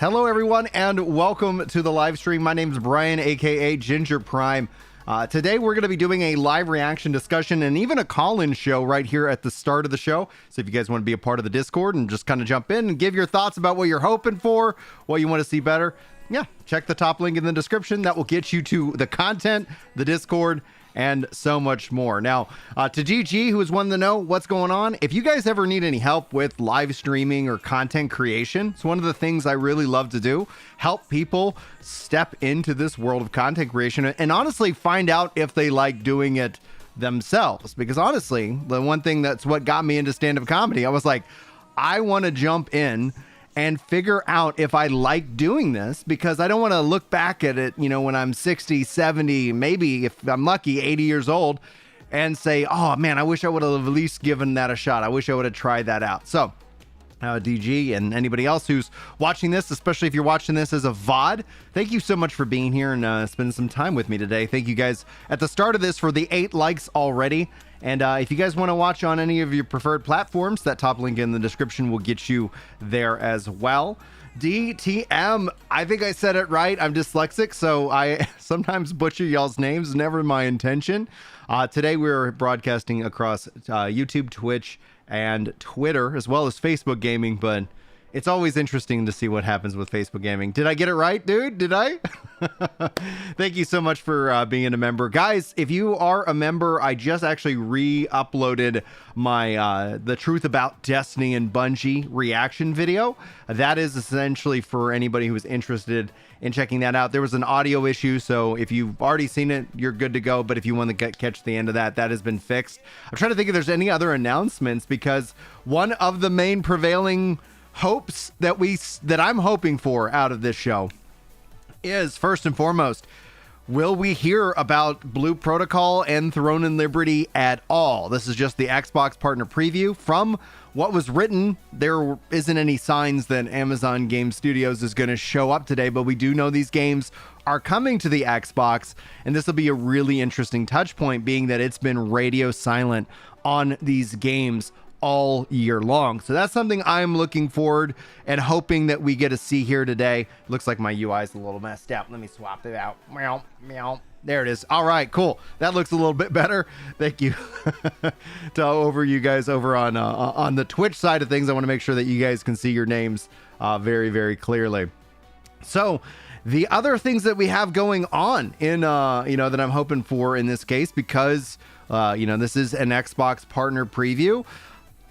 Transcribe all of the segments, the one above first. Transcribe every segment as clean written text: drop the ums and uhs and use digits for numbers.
Hello, everyone, and welcome to the live stream. My name is Brian, aka Ginger Prime. Today, we're going to be doing a live reaction discussion and even a call-in show right here at the start of the show. So if you guys want to be a part of the Discord and just kind of jump in and give your thoughts about what you're hoping for, what you want to see better, yeah, check the top link in the description. That will get you to the content, the Discord, and so much more. Now, to GG, who is wanting to know what's going on, if you guys ever need any help with live streaming or content creation, it's one of the things I really love to do. Help people step into this world of content creation and honestly find out if they like doing it themselves. Because honestly, the one thing that's what got me into stand-up comedy, I was like, I want to jump in and figure out if I like doing this, because I don't want to look back at it, you know, when I'm 60, 70, maybe if I'm lucky, 80 years old, and say, oh man, I wish I would have at least given that a shot. I wish I would have tried that out. So DG and anybody else who's watching this, especially if you're watching this as a VOD, thank you so much for being here and spending some time with me today. Thank you guys at the start of this for the 8 likes already. And if you guys want to watch on any of your preferred platforms, that top link in the description will get you there as well. DTM, I think I said it right. I'm dyslexic, so I sometimes butcher y'all's names. Never my intention. Today we're broadcasting across YouTube, Twitch, and Twitter, as well as Facebook Gaming, but it's always interesting to see what happens with Facebook Gaming. Did I get it right, dude? Did I? Thank you so much for being a member. Guys, if you are a member, I just actually re-uploaded my The Truth About Destiny and Bungie reaction video. That is essentially for anybody who is interested in checking that out. There was an audio issue, so if you've already seen it, you're good to go. But if you want to catch the end of that, that has been fixed. I'm trying to think if there's any other announcements, because one of the main prevailing hopes that I'm hoping for out of this show is, first and foremost, will we hear about Blue Protocol and Throne and Liberty at all? This is just the Xbox partner preview. From what was written, there isn't any signs that Amazon Game Studios is going to show up today, but we do know these games are coming to the Xbox, and this will be a really interesting touch point, being that it's been radio silent on these games all year long. So that's something I'm looking forward and hoping that we get to see here today. Looks like my UI is a little messed up. Let me swap it out. Meow, meow. There it is. All right, cool. That looks a little bit better. Thank you to over you guys over on the Twitch side of things. I want to make sure that you guys can see your names very, very clearly. So the other things that we have going on in, that I'm hoping for in this case, because, this is an Xbox partner preview,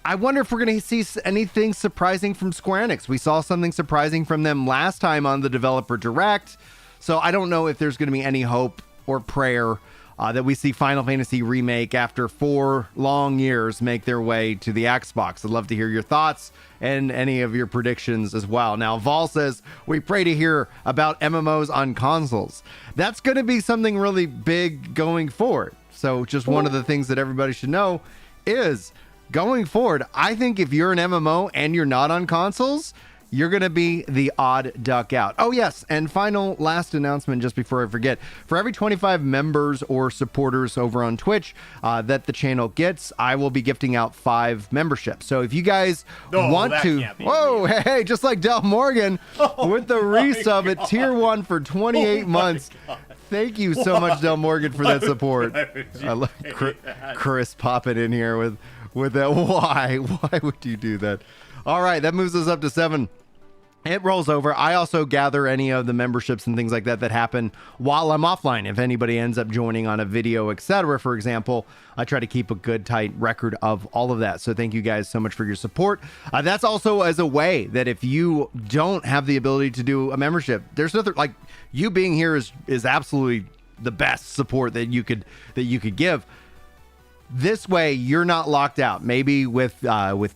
I wonder if we're going to see anything surprising from Square Enix. We saw something surprising from them last time on the Developer Direct, so I don't know if there's going to be any hope or prayer that we see Final Fantasy Remake after 4 long years make their way to the Xbox. I'd love to hear your thoughts and any of your predictions as well. Now, Vol says, we pray to hear about MMOs on consoles. That's going to be something really big going forward. So just one of the things that everybody should know is, going forward, I think if you're an MMO and you're not on consoles, you're going to be the odd duck out. Oh, yes. And last announcement, just before I forget, for every 25 members or supporters over on Twitch that the channel gets, I will be gifting out 5 memberships. So if you guys want to, whoa, hey, just like Del Morgan with the resub at tier 1 for 28 months. Thank you so much, Del Morgan, for that support. I love Chris popping in here with that. Why would you do that? All right, that moves us up to 7. It rolls over. I also gather any of the memberships and things like that happen while I'm offline. If anybody ends up joining on a video, etc., for example, I try to keep a good, tight record of all of that. So thank you guys so much for your support. That's also as a way that if you don't have the ability to do a membership, there's nothing like you being here is absolutely the best support that you could give. This way, you're not locked out. Maybe with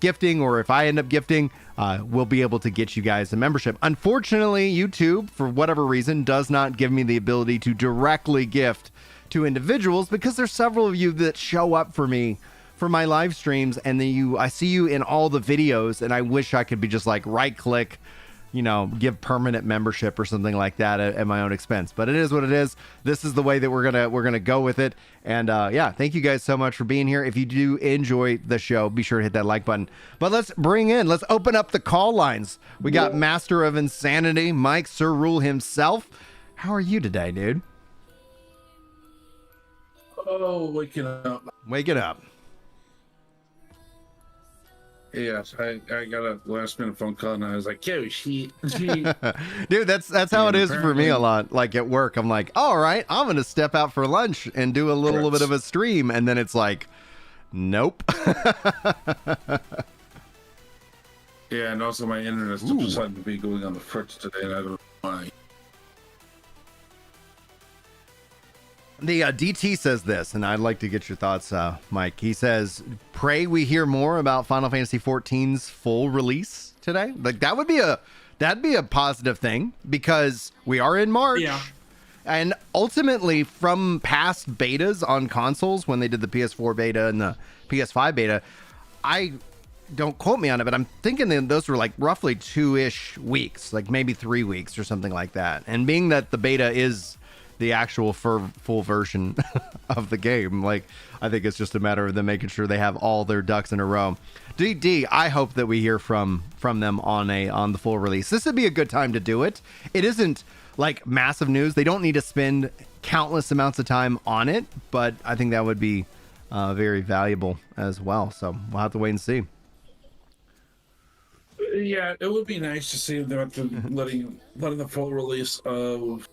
gifting, or if I end up gifting, we'll be able to get you guys a membership. Unfortunately, YouTube, for whatever reason, does not give me the ability to directly gift to individuals, because there's several of you that show up for me for my live streams, and then I see you in all the videos, and I wish I could be just like right-click, give permanent membership or something like that at my own expense. But it is what it is. This is the way that we're gonna go with it. And yeah, thank you guys so much for being here. If you do enjoy the show, be sure to hit that like button. But let's open up the call lines. We got Master of Insanity, Mike Sir Rule himself. How are you today, dude? Oh, waking up. Waking up. Yes, I got a last minute phone call and I was like, "Yo, she." Dude, that's how it is for me a lot. Like at work, I'm like, all right, I'm gonna step out for lunch and do a little bit of a stream, and then it's like, nope. Yeah, and also my internet's decided to be going on the fritz today, and I don't know why. The DT says this, and I'd like to get your thoughts, Mike. He says, "Pray we hear more about Final Fantasy XIV's full release today." Like that'd be a positive thing because we are in March, and ultimately from past betas on consoles when they did the PS4 beta and the PS5 beta, I don't quote me on it, but I'm thinking that those were like roughly 2-ish weeks, like maybe 3 weeks or something like that. And being that the beta is the actual full version of the game, like I think it's just a matter of them making sure they have all their ducks in a row. DD, I hope that we hear from them on the full release. This would be a good time to do it. It isn't like massive news. They don't need to spend countless amounts of time on it, but I think that would be very valuable as well. So we'll have to wait and see. Yeah, it would be nice to see them letting the full release of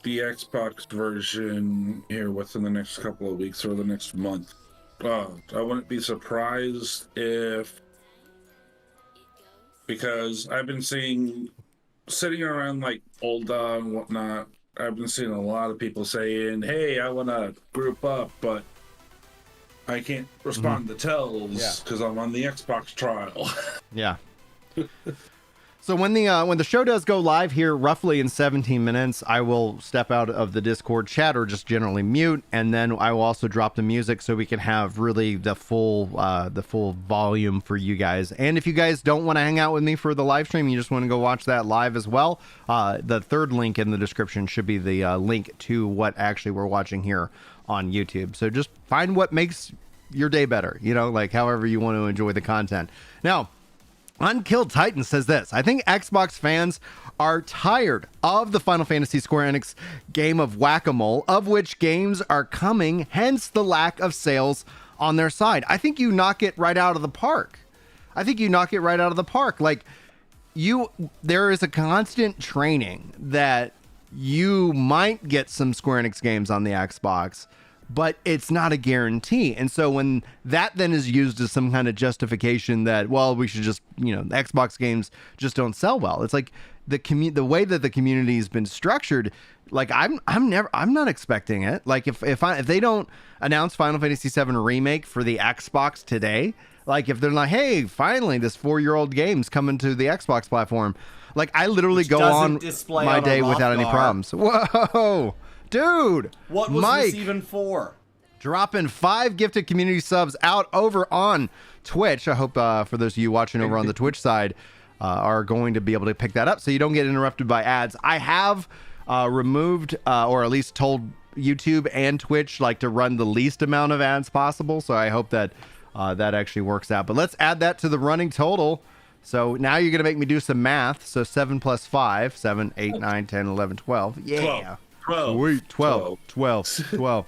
the Xbox version here within the next couple of weeks or the next month. I wouldn't be surprised if, because I've been seeing, sitting around like Olda and whatnot, I've been seeing a lot of people saying, "Hey, I want to group up, but I can't respond to tells because I'm on the Xbox trial." Yeah. So when the show does go live here, roughly in 17 minutes, I will step out of the Discord chat or just generally mute, and then I will also drop the music so we can have really the full volume for you guys. And if you guys don't want to hang out with me for the live stream, you just want to go watch that live as well, the third link in the description should be the link to what actually we're watching here on YouTube. So just find what makes your day better, like however you want to enjoy the content. Now, Unkilled Titan says this: "I think Xbox fans are tired of the Final Fantasy Square Enix game of whack-a-mole, of which games are coming, hence the lack of sales on their side." I think you knock it right out of the park. Like, there is a constant training that you might get some Square Enix games on the Xbox, but it's not a guarantee. And so when that then is used as some kind of justification that, well, we should just, the Xbox games just don't sell well. It's like the way that the community has been structured, like I'm not expecting it. Like if they don't announce Final Fantasy VII Remake for the Xbox today, like if they're like, "Hey, finally this 4-year-old game's coming to the Xbox platform," like I literally go on my day without any problems. Whoa. Dude, what was Mike, this even for? Dropping 5 gifted community subs out over on Twitch. I hope for those of you watching over on the Twitch side are going to be able to pick that up so you don't get interrupted by ads. I have removed or at least told YouTube and Twitch to run the least amount of ads possible. So I hope that that actually works out. But let's add that to the running total. So now you're going to make me do some math. So 7 plus 5, 7, 8, 9, 10, 11, 12. Yeah. 12. Sweet. 12.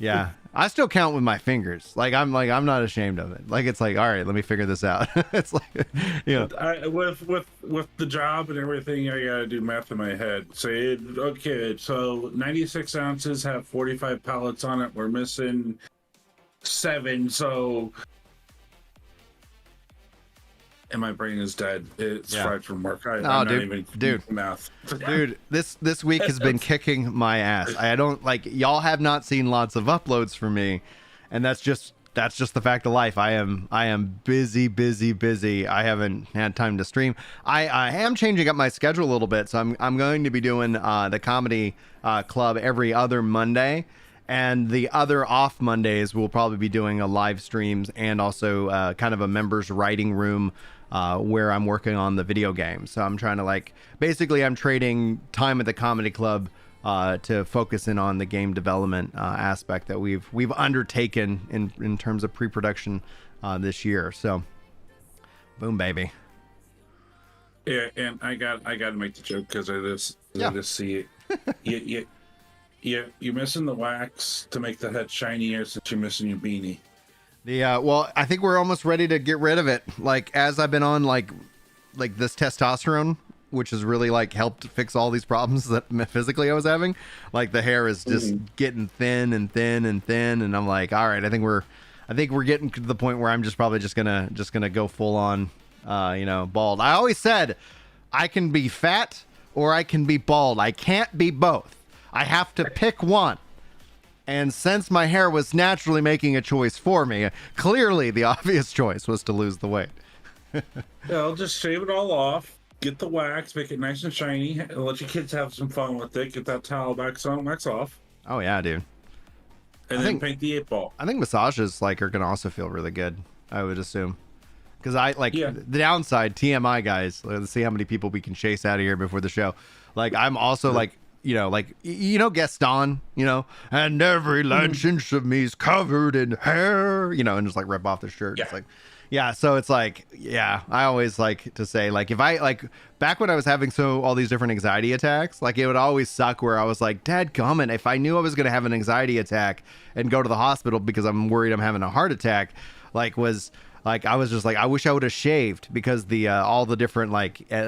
Yeah. I still count with my fingers. I'm not ashamed of it. It's like, all right, let me figure this out. It's like, with the job and everything, I gotta do math in my head. Okay, so 96 ounces have 45 pallets on it. We're missing 7, so. And my brain is dead. It's fried from work. I'm not even math. Dude, this week has been kicking my ass. I don't y'all have not seen lots of uploads from me, and that's just the fact of life. I am busy. I haven't had time to stream. I am changing up my schedule a little bit, so I'm going to be doing the comedy club every other Monday. And the other off Mondays, we'll probably be doing a live streams and also kind of a members writing room where I'm working on the video game. So I'm trying to basically I'm trading time at the comedy club to focus in on the game development aspect that we've undertaken in terms of pre-production this year. So boom, baby. Yeah, and I got to make the joke because I just see it. You're missing the wax to make the head shinier since you're missing your beanie. Well, I think we're almost ready to get rid of it. As I've been on like this testosterone, which has really helped fix all these problems that physically I was having. The hair is just getting thin and thin and thin, and I'm like, all right, I think we're getting to the point where I'm probably just gonna go full on, bald. I always said I can be fat or I can be bald. I can't be both. I have to pick one. And since my hair was naturally making a choice for me, clearly the obvious choice was to lose the weight. I'll just shave it all off, get the wax, make it nice and shiny, and let your kids have some fun with it. Get that towel wax on, wax off. Oh yeah, dude. And then paint the 8-ball. I think massages are gonna also feel really good, I would assume. Because the downside, TMI guys, let's see how many people we can chase out of here before the show. I'm also Gaston, and every last inch of me is covered in hair, and just rip off the shirt. Yeah. It's so it's I always like to say, if I back when I was having all these different anxiety attacks, it would always suck where I was like, dadgummit, if I knew I was going to have an anxiety attack and go to the hospital because I'm worried I'm having a heart attack, I was just I wish I would have shaved, because the all the different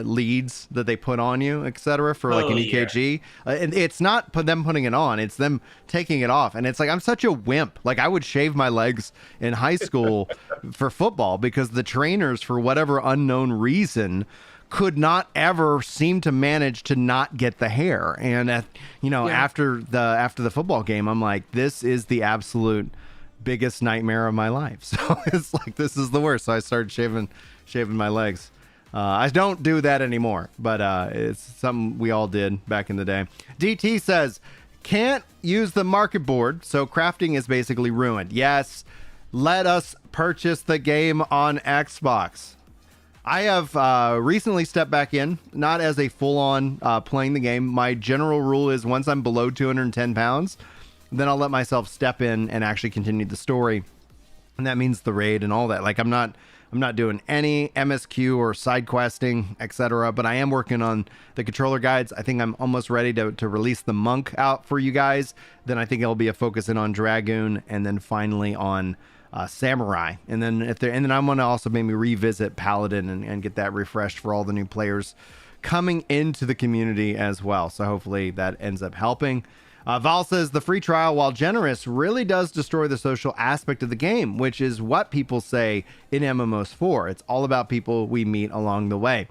leads that they put on you, etc., for an EKG. And it's not them putting it on, it's them taking it off. And it's I'm such a wimp. I would shave my legs in high school for football because the trainers, for whatever unknown reason, could not ever seem to manage to not get the hair. And after the football game, I'm like, this is the absolute biggest nightmare of my life. So it's this is the worst. So I started shaving my legs. I don't do that anymore, but it's something we all did back in the day. DT says, can't use the market board, so crafting is basically ruined. Yes, let us purchase the game on Xbox. I have recently stepped back in, not as a full-on playing the game. My general rule is once I'm below 210 pounds, then I'll let myself step in and actually continue the story. And that means the raid and all that. I'm not doing any MSQ or side questing, etc. But I am working on the controller guides. I think I'm almost ready to release the monk out for you guys. Then I think it'll be a focus in on Dragoon, and then finally on Samurai. And then I'm going to also maybe revisit Paladin and get that refreshed for all the new players coming into the community as well. So hopefully that ends up helping. Val says the free trial, while generous, really does destroy the social aspect of the game, which is what people say in MMOs for. It's all about people we meet along the way.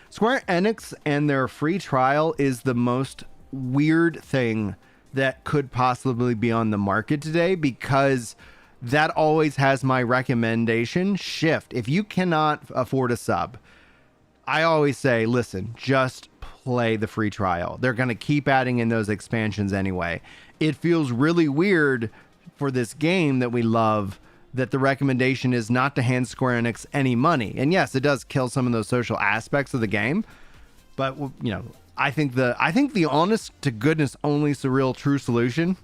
Square Enix and their free trial is the most weird thing that could possibly be on the market today, because that always has my recommendation shift. If you cannot afford a sub, I always say, listen, just play the free trial. They're going to keep adding in those expansions anyway. It feels really weird for this game that we love that the recommendation is not to hand Square Enix any money. And yes, it does kill some of those social aspects of the game, but I think the honest to goodness only surreal true solution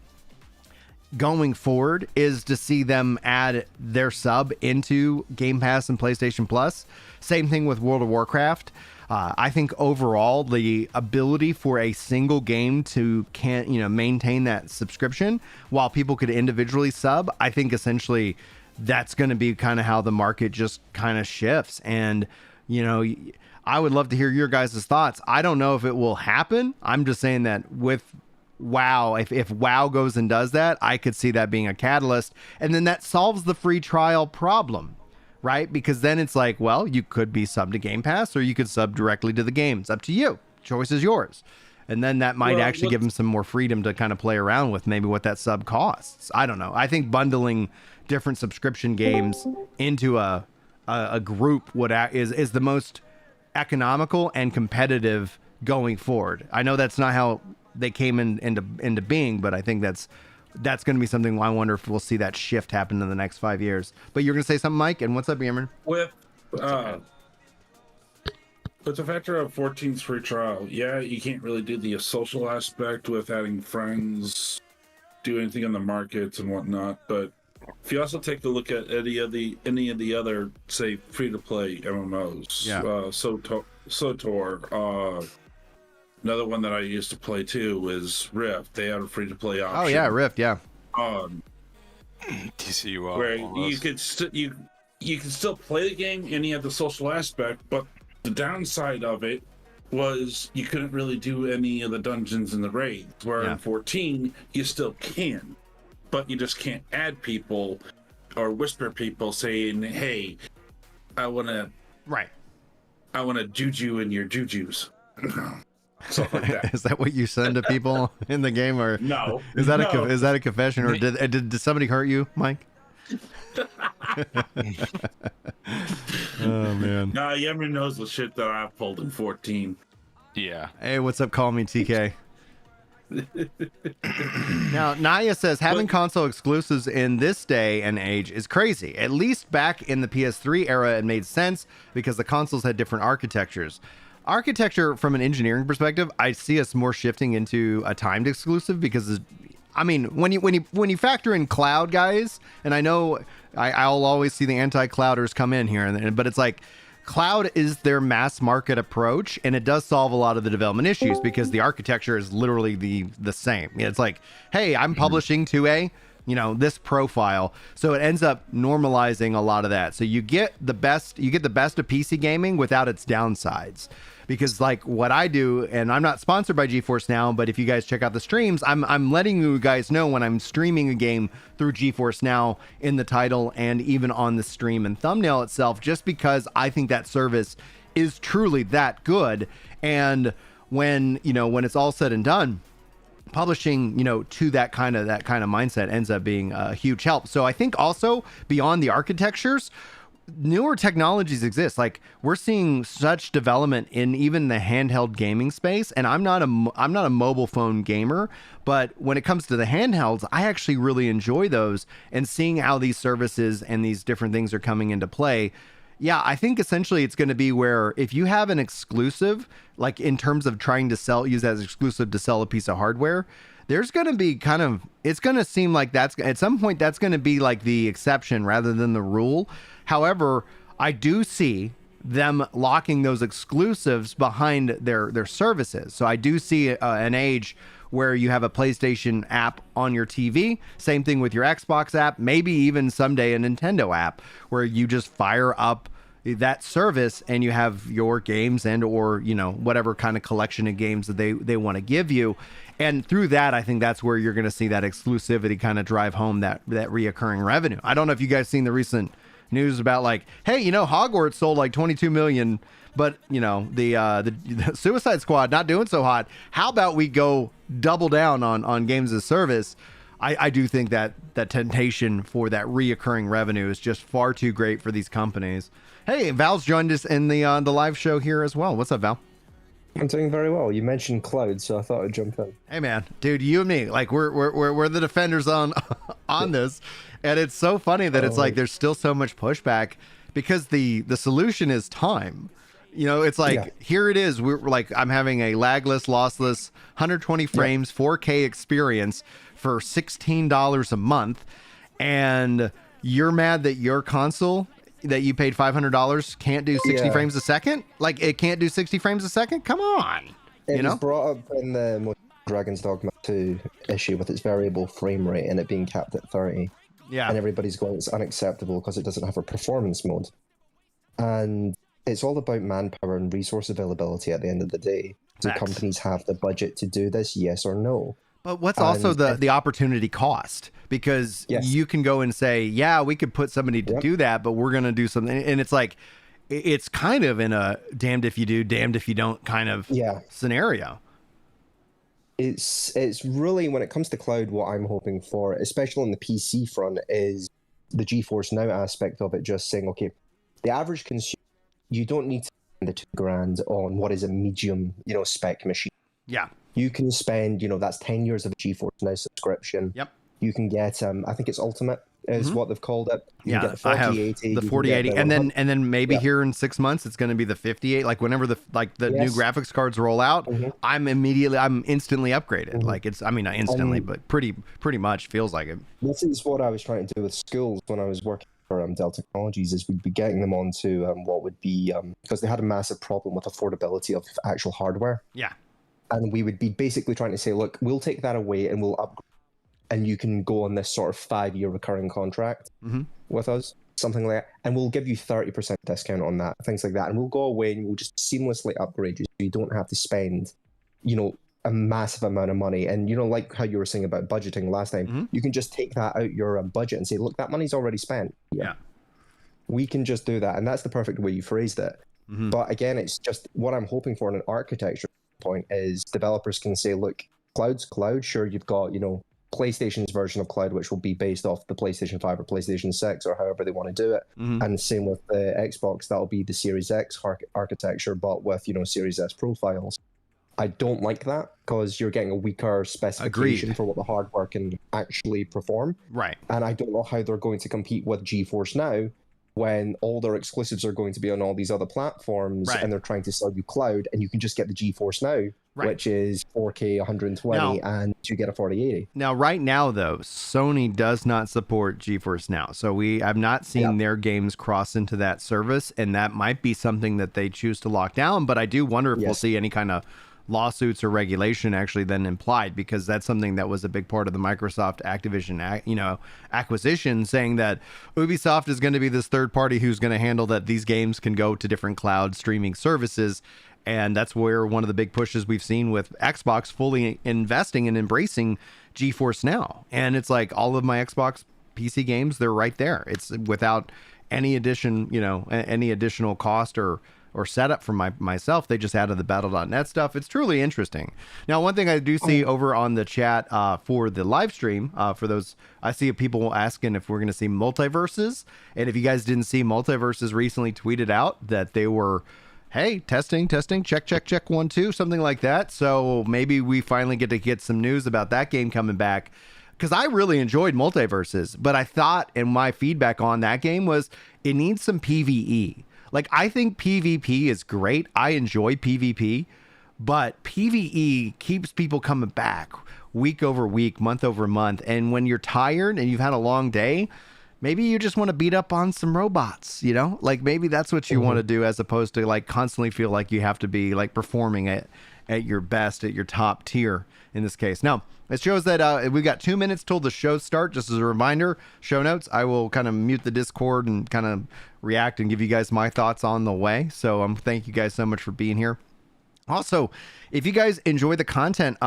going forward is to see them add their sub into Game Pass and PlayStation Plus. Same thing with World of Warcraft. I think overall the ability for a single game to maintain that subscription while people could individually sub, I think essentially that's going to be kind of how the market just kind of shifts. And I would love to hear your guys' thoughts. I don't know if it will happen. I'm just saying that with WoW, if WoW goes and does that, I could see that being a catalyst, and then that solves the free trial problem, right? Because then it's well, you could be sub to Game Pass, or you could sub directly to the game. It's up to you. Choice is yours. And then that might actually give them some more freedom to kind of play around with maybe what that sub costs. I don't know. I think bundling different subscription games into a group is the most economical and competitive going forward. I know that's not how they came into being, but I think that's going to be something I wonder if we'll see that shift happen in the next 5 years. But you're going to say something, Mike? And what's up, Cameron? With It's a factor of 14's free trial. Yeah, you can't really do the social aspect with adding friends, do anything in the markets and whatnot. But if you also take a look at any of the other, say, free to play MMOs, Yeah. SOTOR, another one that I used to play too is Rift. They have a free to play option. Oh yeah, Rift. Yeah. TCU Where you could you can still play the game and you have the social aspect, but the downside of it was you couldn't really do any of the dungeons and the raids. Where in 14 you still can, but you just can't add people or whisper people saying, "Hey, I want to juju in your jujus." Stuff like that. Is that what you send to people in the game, or No? Is that a confession, or did somebody hurt you, Mike? Oh man. Nah, Yemen knows the shit that I pulled in 14. Yeah. Hey, what's up? Call me TK. Now, Naya says having console exclusives in this day and age is crazy. At least back in the PS3 era, it made sense because the consoles had different architectures. Architecture from an engineering perspective, I see us more shifting into a timed exclusive because, I mean, when you factor in cloud, guys, and I know I'll always see the anti-clouders come in here, but it's like cloud is their mass market approach, and it does solve a lot of the development issues because the architecture is literally the same. It's like, hey, I'm publishing to this profile, so it ends up normalizing a lot of that. So you get the best of PC gaming without its downsides. Because like what I do, and I'm not sponsored by GeForce Now, but if you guys check out the streams, I'm letting you guys know when I'm streaming a game through GeForce Now in the title and even on the stream and thumbnail itself, just because I think that service is truly that good. And when it's all said and done, publishing, to that kind of mindset ends up being a huge help. So I think also beyond the architectures, newer technologies exist. Like we're seeing such development in even the handheld gaming space, and I'm not a mobile phone gamer, but when it comes to the handhelds, I actually really enjoy those, and seeing how these services and these different things are coming into play. Yeah, I think essentially it's going to be where if you have an exclusive, like in terms of trying to use that as exclusive to sell a piece of hardware, there's going to be it's going to seem like that's at some point that's going to be like the exception rather than the rule. However, I do see them locking those exclusives behind their services. So I do see an age where you have a PlayStation app on your TV. Same thing with your Xbox app, maybe even someday a Nintendo app where you just fire up that service and you have your games and or whatever kind of collection of games that they want to give you. And through that, I think that's where you're going to see that exclusivity kind of drive home that reoccurring revenue. I don't know if you guys seen the recent news about like, hey, Hogwarts sold like 22 million, but the Suicide Squad not doing so hot. How about we go double down on games as service? I do think that temptation for that reoccurring revenue is just far too great for these companies. Hey, Val's joined us in the live show here as well. What's up, Val? I'm doing very well. You mentioned cloud, so I thought I'd jump in. Hey, man, dude, you and me, like we're the defenders on this, and it's so funny that it's like there's still so much pushback because the solution is time. It's like here it is. We're like I'm having a lagless, lossless, 120 frames, 4K experience for $16 a month, and you're mad that your console that you paid $500 can't do 60 frames a second? Like it can't do 60 frames a second? Come on. It was brought up in the Dragon's Dogma 2 issue with its variable frame rate and it being capped at 30. Yeah. And everybody's going, it's unacceptable because it doesn't have a performance mode. And it's all about manpower and resource availability at the end of the day. Do companies have the budget to do this? Yes or no? But what's also the opportunity cost? Because you can go and say, yeah, we could put somebody to do that, but we're going to do something. And it's like, it's kind of in a damned if you do, damned if you don't kind of scenario. It's really, when it comes to cloud, what I'm hoping for, especially on the PC front, is the GeForce Now aspect of it, just saying, okay, the average consumer, you don't need to spend the $2,000 on what is a medium, spec machine. Yeah. You can spend, that's 10 years of a GeForce Now subscription. Yep. You can get, I think it's Ultimate is what they've called it. You Yeah, can get the I have 4080, the you can get 4080, the and 100. then maybe here in 6 months it's going to be the 58. Like whenever the new Yes. graphics cards roll out, I'm instantly upgraded. Like it's, I mean, not instantly, but pretty much feels like it. This is what I was trying to do with schools when I was working for Dell Technologies, is we'd be getting them onto what would be, because they had a massive problem with affordability of actual hardware. Yeah. And we would be basically trying to say, look, we'll take that away and we'll upgrade, and you can go on this sort of 5-year recurring contract with us, something like that, and we'll give you 30% discount on that, things like that, and we'll go away and we'll just seamlessly upgrade you, so you don't have to spend, a massive amount of money. And like how you were saying about budgeting last time, you can just take that out your budget and say, look, that money's already spent. Yeah. We can just do that, and that's the perfect way you phrased it. But again, it's just what I'm hoping for in an architecture point is developers can say, look, cloud's cloud. Sure, you've got PlayStation's version of cloud, which will be based off the PlayStation 5 or PlayStation 6 or however they want to do it. And same with the Xbox, that'll be the Series X architecture, but with Series S profiles. I don't like that, because you're getting a weaker specification for what the hardware can actually perform. Right. And I don't know how they're going to compete with GeForce Now when all their exclusives are going to be on all these other platforms, and they're trying to sell you cloud, and you can just get the GeForce Now, which is 4K 120, and you get a 4080. Now, right now, though, Sony does not support GeForce Now. So I've not seen their games cross into that service, and that might be something that they choose to lock down. But I do wonder if we'll see any kind of lawsuits or regulation actually then implied, because that's something that was a big part of the Microsoft Activision acquisition, saying that Ubisoft is going to be this third party who's going to handle that these games can go to different cloud streaming services. And that's where one of the big pushes we've seen with Xbox fully investing and embracing GeForce Now. And it's like all of my Xbox PC games, they're right there. It's without any additional cost or setup for myself. They just added the battle.net stuff. It's truly interesting. Now, one thing I do see over on the chat for the live stream, for those, I see people asking if we're going to see multiverses. And if you guys didn't see, multiverses recently tweeted out that they were, hey, testing, check, 1, 2, something like that. So maybe we finally get some news about that game coming back, because I really enjoyed multiverses, but I thought, and my feedback on that game was, it needs some PvE. Like, I think PvP is great. I enjoy PvP, but PvE keeps people coming back week over week, month over month. And when you're tired and you've had a long day, maybe you just want to beat up on some robots, like maybe that's what you want to do, as opposed to like constantly feel like you have to be like performing at your best, at your top tier in this case. Now, it shows that we've got 2 minutes till the show start. Just as a reminder, show notes, I will kind of mute the Discord and kind of react and give you guys my thoughts on the way. So thank you guys so much for being here. Also, if you guys enjoy the content,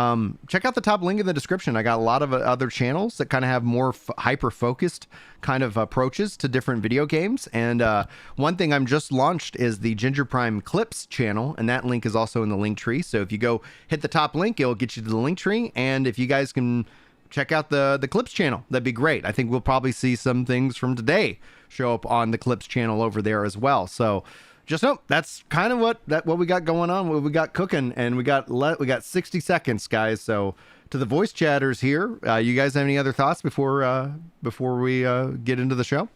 check out the top link in the description. I got a lot of other channels that kind of have more hyper-focused kind of approaches to different video games. And one thing I'm just launched is the Ginger Prime Clips channel, and that link is also in the link tree. So if you go hit the top link, it'll get you to the link tree. And if you guys can check out the Clips channel, that'd be great. I think we'll probably see some things from today show up on the Clips channel over there as well. So just know that's kind of what we got going on, what we got cooking, and we got 60 seconds, guys. So to the voice chatters here, you guys have any other thoughts before we get into the show?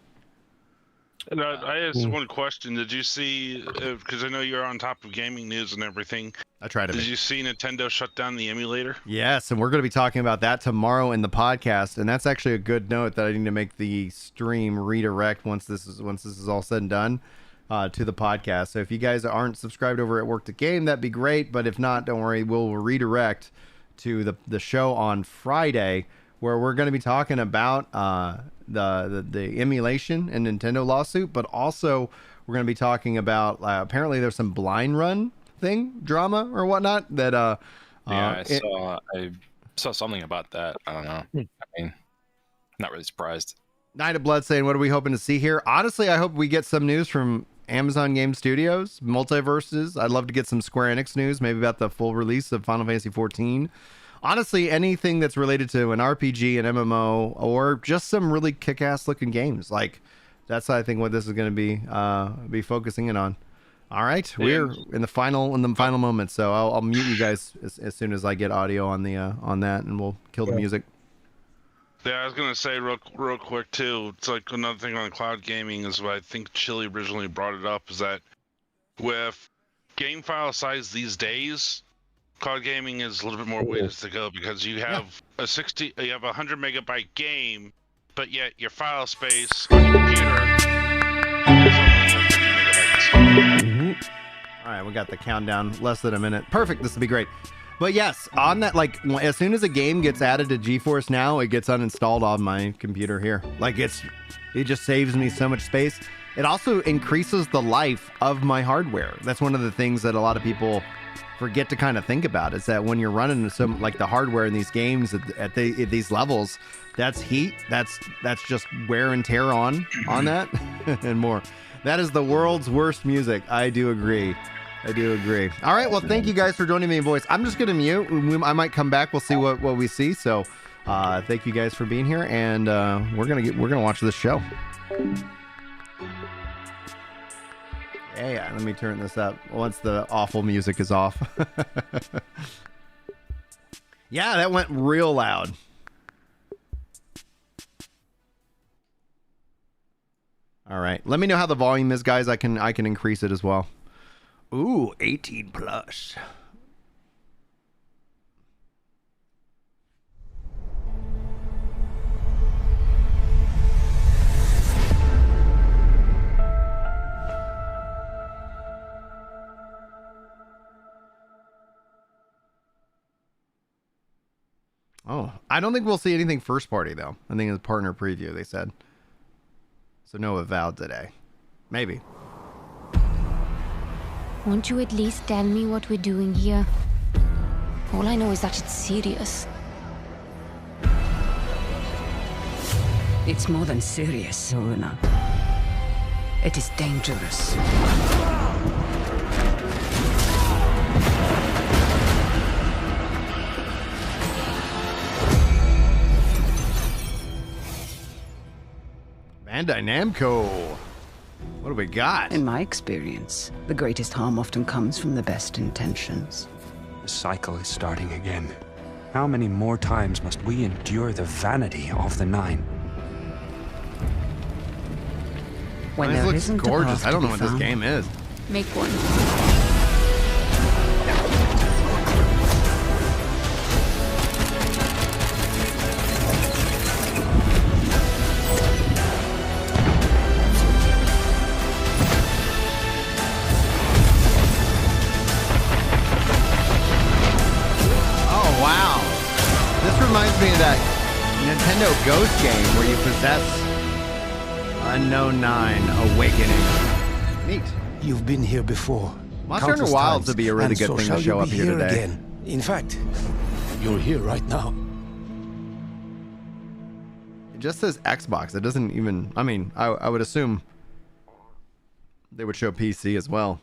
And I asked one question. Did you see, because I know you're on top of gaming news and everything, I tried to. Did you see Nintendo shut down the emulator? Yes, and we're going to be talking about that tomorrow in the podcast, and that's actually a good note that I need to make the stream redirect once this is all said and done. To the podcast. So if you guys aren't subscribed over at Work to Game, that'd be great. But if not, don't worry, we'll redirect to the show on Friday, where we're going to be talking about the emulation and Nintendo lawsuit, but also we're going to be talking about apparently there's some blind run drama or whatnot that I saw something about that. I don't know. I mean, not really surprised. Night of Blood saying, what are we hoping to see here? Honestly, I hope we get some news from Amazon Game Studios, multiverses. I'd love to get some Square Enix news, maybe about the full release of Final Fantasy XIV. Honestly, anything that's related to an RPG, an MMO, or just some really kick-ass looking games. Like, that's, I think, what this is going to be focusing in on. All right, we're in the final moments, so I'll mute you guys as soon as I get audio on that, and we'll kill the music. Yeah, I was gonna say real quick too. It's like another thing on cloud gaming is what I think Chili originally brought it up is that with game file size these days, cloud gaming is a little bit more ways to go because you have a 100 megabyte game, but yet your file space on your computer is only like 50 megabytes. All right, we got the countdown, less than a minute. Perfect, this will be great. But yes, on that, like, as soon as a game gets added to GeForce Now, it gets uninstalled on my computer here. Like, it just saves me so much space. It also increases the life of my hardware. That's one of the things that a lot of people forget to kind of think about, is that when you're running some, like, the hardware in these games at these levels, that's heat, that's just wear and tear on that and more. That is the world's worst music. I do agree. All right, well, thank you guys for joining me in voice. I'm just gonna mute. I might come back. We'll see what we see. So thank you guys for being here, and we're gonna watch this show. Yeah, let me turn this up once the awful music is off. Yeah, that went real loud. All right, let me know how the volume is, guys. I can increase it as well. Ooh, 18 plus. Oh, I don't think we'll see anything first party, though. I think it's partner preview, they said. So no Avowed today. Maybe. Won't you at least tell me what we're doing here? All I know is that it's serious. It's more than serious, Luna. It is dangerous. Bandai Namco. What do we got? In my experience, the greatest harm often comes from the best intentions. The cycle is starting again. How many more times must we endure the vanity of the Nine? When This there looks isn't a gorgeous. path I don't to know be what this found, game is. Make one. Reminds me of that Nintendo Ghost game where you possess Unknown 9 Awakening. Neat. You've been here before. Monster Hunter Wilds would be a really good thing to show up here today. Again. In fact, you're here right now. It just says Xbox. It doesn't even... I mean, I would assume they would show PC as well.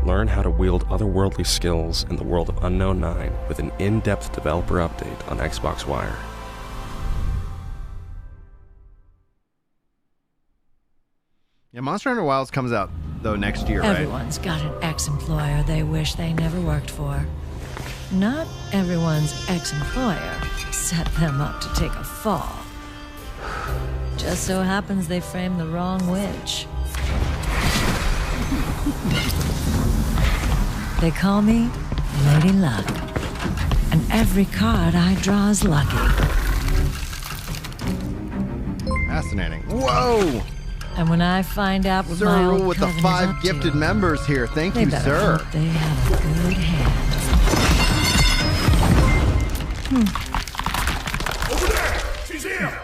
Learn how to wield otherworldly skills in the world of Unknown 9 with an in-depth developer update on Xbox Wire. Yeah, Monster Hunter Wilds comes out, though, next year, right? Everyone's got an ex-employer they wish they never worked for. Not everyone's ex-employer set them up to take a fall. Just so happens they framed the wrong witch. They call me Lady Luck, and every card I draw is lucky. Fascinating. Whoa! And when I find out what my old with the cousin is 5 up gifted to, members here. Thank they you, better sir. hope they have a good hand. Over there! She's here!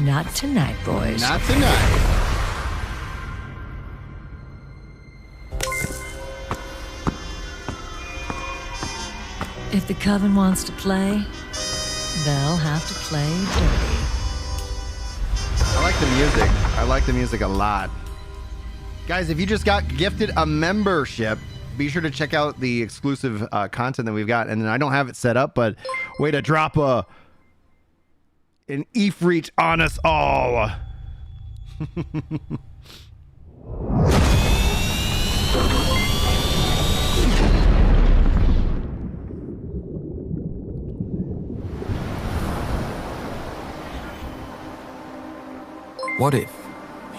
Not tonight, boys. Not tonight. If the Coven wants to play, they'll have to play dirty. I like the music. I like the music a lot. Guys, if you just got gifted a membership, be sure to check out the exclusive content that we've got. And then I don't have it set up, but way to drop an Ifrit on us all. What if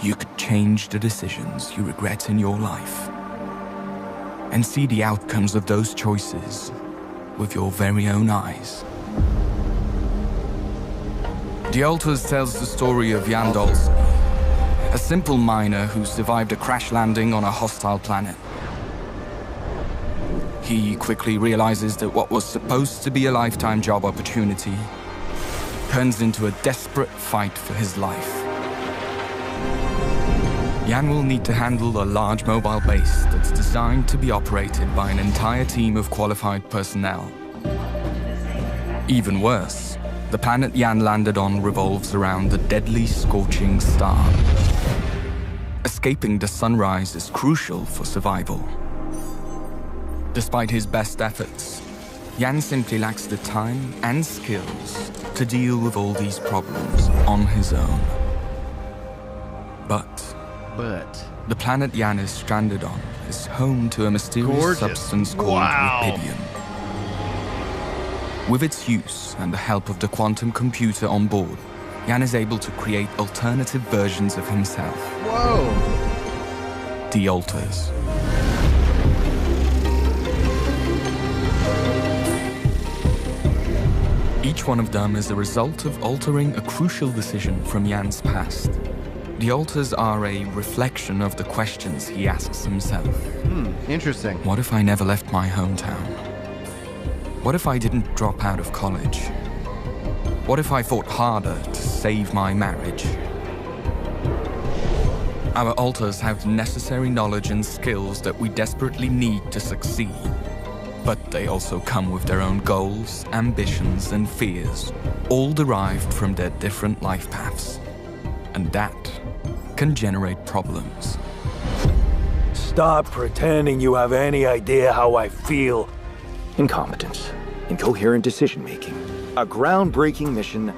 you could change the decisions you regret in your life and see the outcomes of those choices with your very own eyes? The Altars tells the story of Jan Dolsky, a simple miner who survived a crash landing on a hostile planet. He quickly realizes that what was supposed to be a lifetime job opportunity turns into a desperate fight for his life. Jan will need to handle a large mobile base that's designed to be operated by an entire team of qualified personnel. Even worse, the planet Jan landed on revolves around the deadly scorching star. Escaping the sunrise is crucial for survival. Despite his best efforts, Jan simply lacks the time and skills to deal with all these problems on his own. But the planet Jan is stranded on is home to a mysterious substance called Rupidium. With its use and the help of the quantum computer on board, Jan is able to create alternative versions of himself. Whoa! The Altars. Each one of them is a result of altering a crucial decision from Jan's past. The Altars are a reflection of the questions he asks himself. Interesting. What if I never left my hometown? What if I didn't drop out of college? What if I fought harder to save my marriage? Our Altars have the necessary knowledge and skills that we desperately need to succeed. But they also come with their own goals, ambitions, and fears, all derived from their different life paths. And that can generate problems. Stop pretending you have any idea how I feel. Incompetence, incoherent decision-making, a groundbreaking mission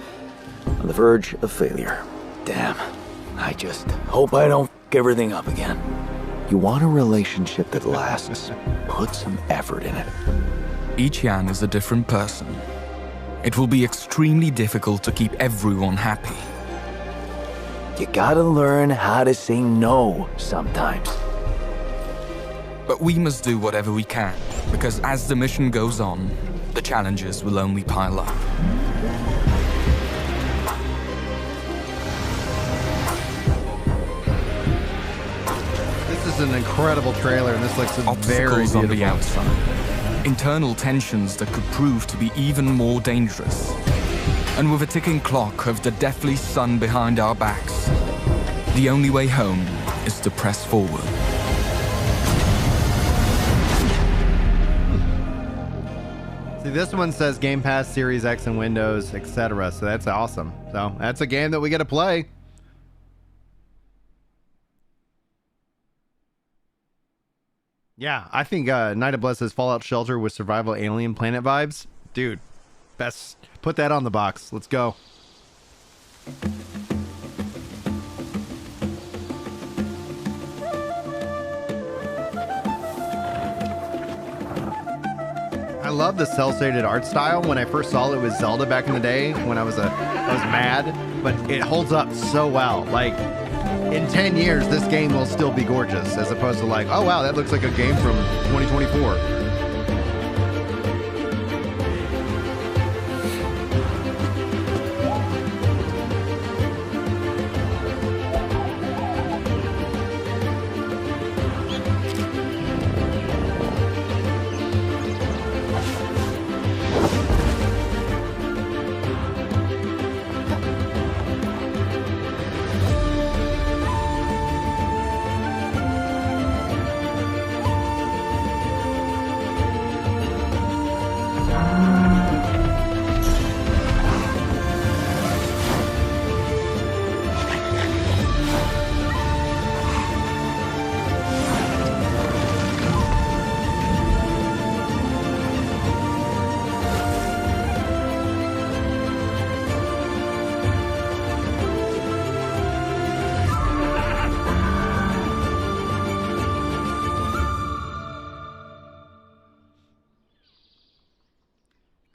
on the verge of failure. Damn, I just hope I don't f*** everything up again. You want a relationship that lasts. Put some effort in it. Each Jan is a different person. It will be extremely difficult to keep everyone happy. You gotta learn how to say no sometimes. But we must do whatever we can, because as the mission goes on, the challenges will only pile up. This is an incredible trailer, and this looks very Obstacles beautiful. on the outside. Internal tensions that could prove to be even more dangerous. And with a ticking clock of the deathly sun behind our backs, the only way home is to press forward. See, this one says Game Pass, Series X and Windows, etc. So that's awesome. So that's a game that we get to play. Yeah, I think Night of Blood says Fallout Shelter with survival alien planet vibes. Dude, best put that on the box. Let's go. I love the cel-shaded art style. When I first saw it with Zelda back in the day, when I was mad, but it holds up so well. Like, in 10 years, this game will still be gorgeous, as opposed to like, oh wow, that looks like a game from 2024.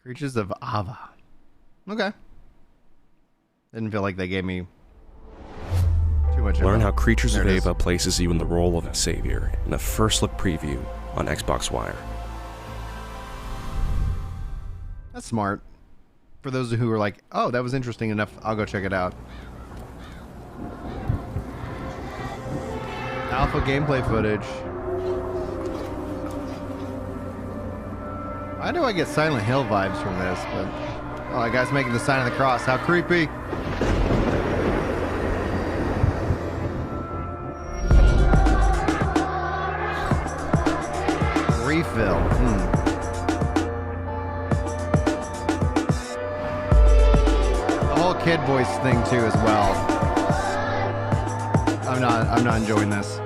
Creatures of Ava. Okay. Didn't feel like they gave me Twitch. Learn how Creatures of There it is. Ava places you in the role of a savior in a first look preview on Xbox Wire. That's smart. For those who are like, oh, that was interesting enough, I'll go check it out. Alpha gameplay footage. Why do I get Silent Hill vibes from this? But oh, that guy's making the sign of the cross. How creepy. Refill. The whole kid voice thing too as well. I'm not enjoying this.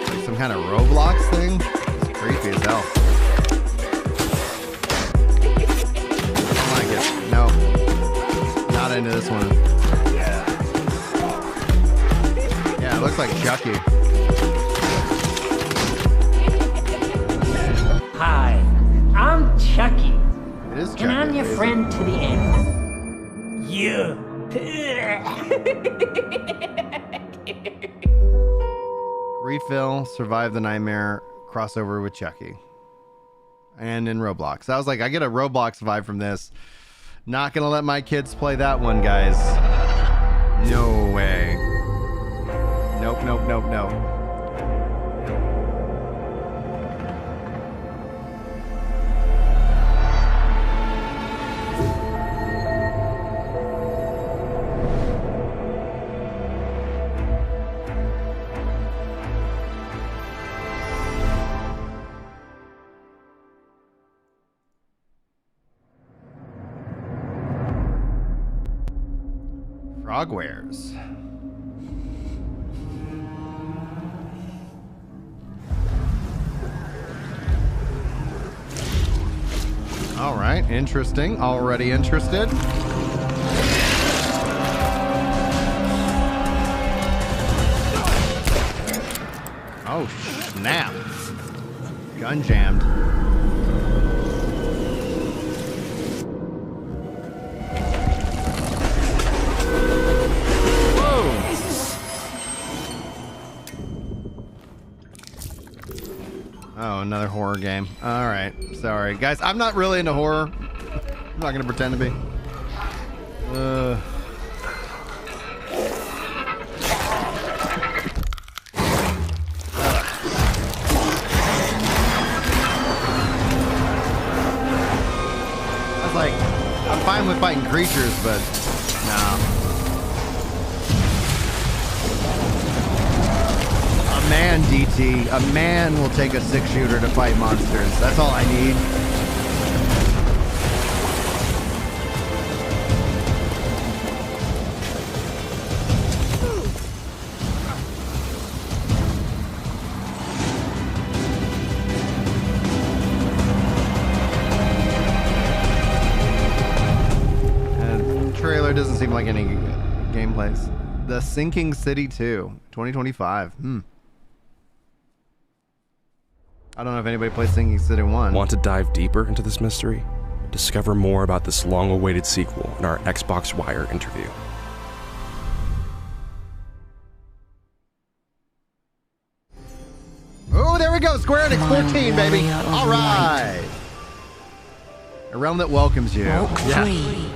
Like some kind of Roblox thing? It's creepy as hell. I don't like it. No. Not into this one. Yeah, it looks like Chucky. Hi, I'm Chucky. It is Chucky. And I'm your isn't it? friend to the end. You. Refill, Survive the Nightmare, crossover with Chucky. And in Roblox. I was like, I get a Roblox vibe from this. Not gonna let my kids play that one, guys. No way. Nope, nope, nope, nope. Frogwares. All right, interesting. Already interested. Oh, snap. Gun jammed. Oh, another horror game. All right. Sorry. Guys, I'm not really into horror. I'm not going to pretend to be. I was like, I'm fine with fighting creatures, but no. A man, DT. A man will take a 6-shooter to fight monsters. That's all I need. And trailer doesn't seem like any gameplays. The Sinking City 2, 2025. I don't know if anybody plays Sinking City 1. Want to dive deeper into this mystery? Discover more about this long-awaited sequel in our Xbox Wire interview. Oh, there we go. Square Enix 14, baby. All right. A realm that welcomes you. Walk free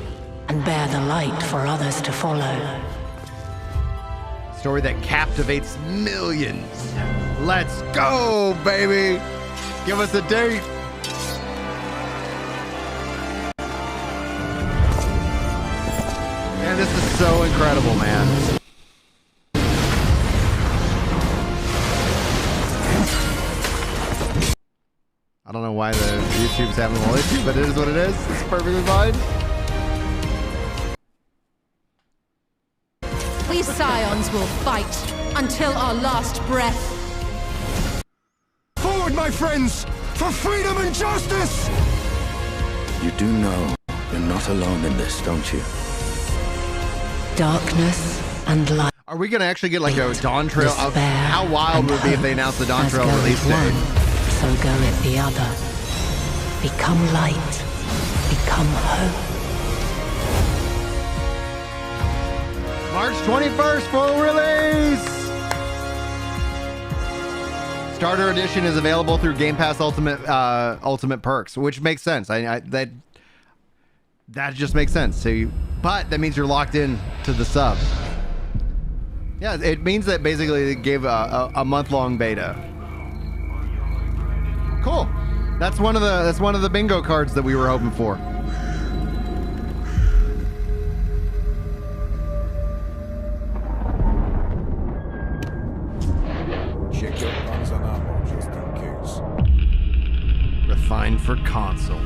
and bear the light for others to follow. Story that captivates millions. Let's go, baby. Give us a date. Man, this is so incredible, man. I don't know why the YouTube's having a little issue, but it is what it is. It's perfectly fine. We Scions will fight until our last breath. Forward, my friends, for freedom and justice! You do know you're not alone in this, don't you? Darkness and light. Are we going to actually get like a Dawn Trail? Despair How wild would it be if they announced the Dawn as Trail go release as one. date? so goeth the other. Become light. Become hope. March 21st, full release! Starter Edition is available through Game Pass Ultimate Perks, which makes sense. That just makes sense. But that means you're locked in to the sub. Yeah, it means that basically they gave a month-long beta. Cool. That's one of the bingo cards that we were hoping for. Check your guns and ammo just in case. Refined for console.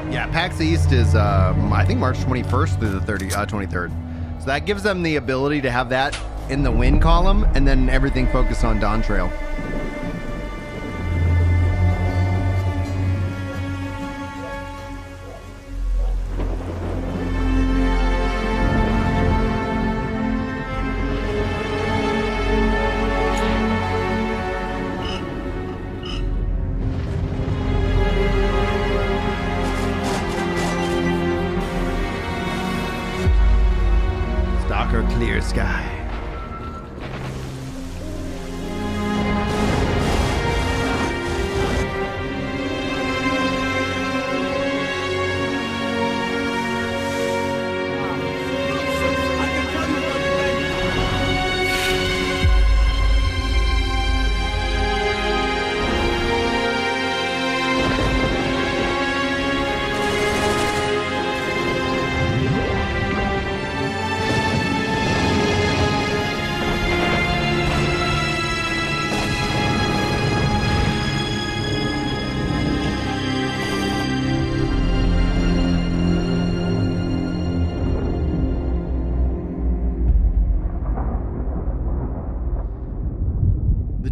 Yeah, PAX East is I think March 21st through the 23rd. So that gives them the ability to have that in the win column and then everything focused on Dawn Trail. Stalker Clear Sky.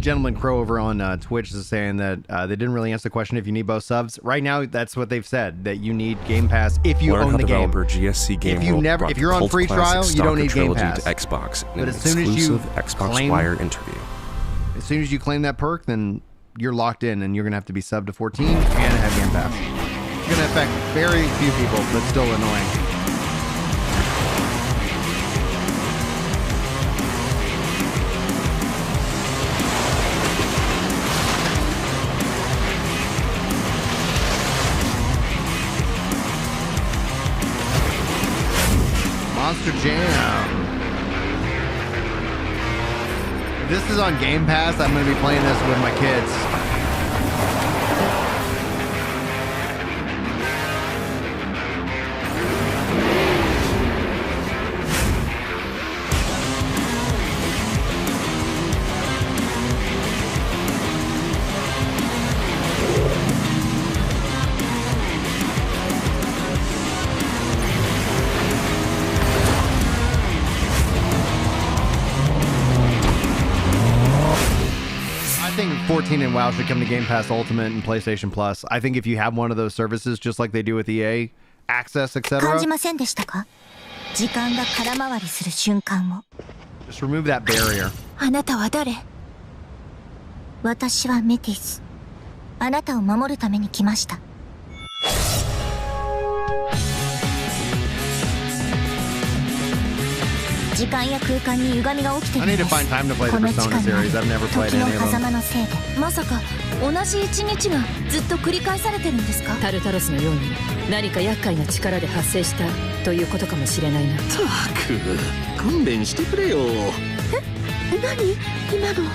Gentleman Crow over on Twitch is saying that they didn't really answer the question if you need both subs. Right now, that's what they've said, that you need Game Pass if you own the game. GSC Game If you're on free trial, you don't need Game Pass. To Xbox in but an as soon as you Xbox Wire interview. As soon as you claim that perk, then you're locked in, and you're gonna have to be subbed to 14 and have Game Pass. It's gonna affect very few people, but still annoying. Monster Jam. If this is on Game Pass, I'm going to be playing this with my kids. I think 14 and WoW should come to Game Pass Ultimate and PlayStation Plus. I think if you have one of those services, just like they do with EA, Access, etc., 感じませんでしたか？時間が空回りする瞬間を。 just remove that barrier. あなたは誰？私はメティス。あなたを守るために来ました。 時間や空間に歪みが起きてるんです。 I need to find time to play the Persona series. I've never played 時 any の of them. 狭間のせいで。まさか同じ一日がずっと繰り返されてるんですか？タルタロスのように何か厄介な力で発生したということかもしれないな。たく勘弁してくれよ。何今の？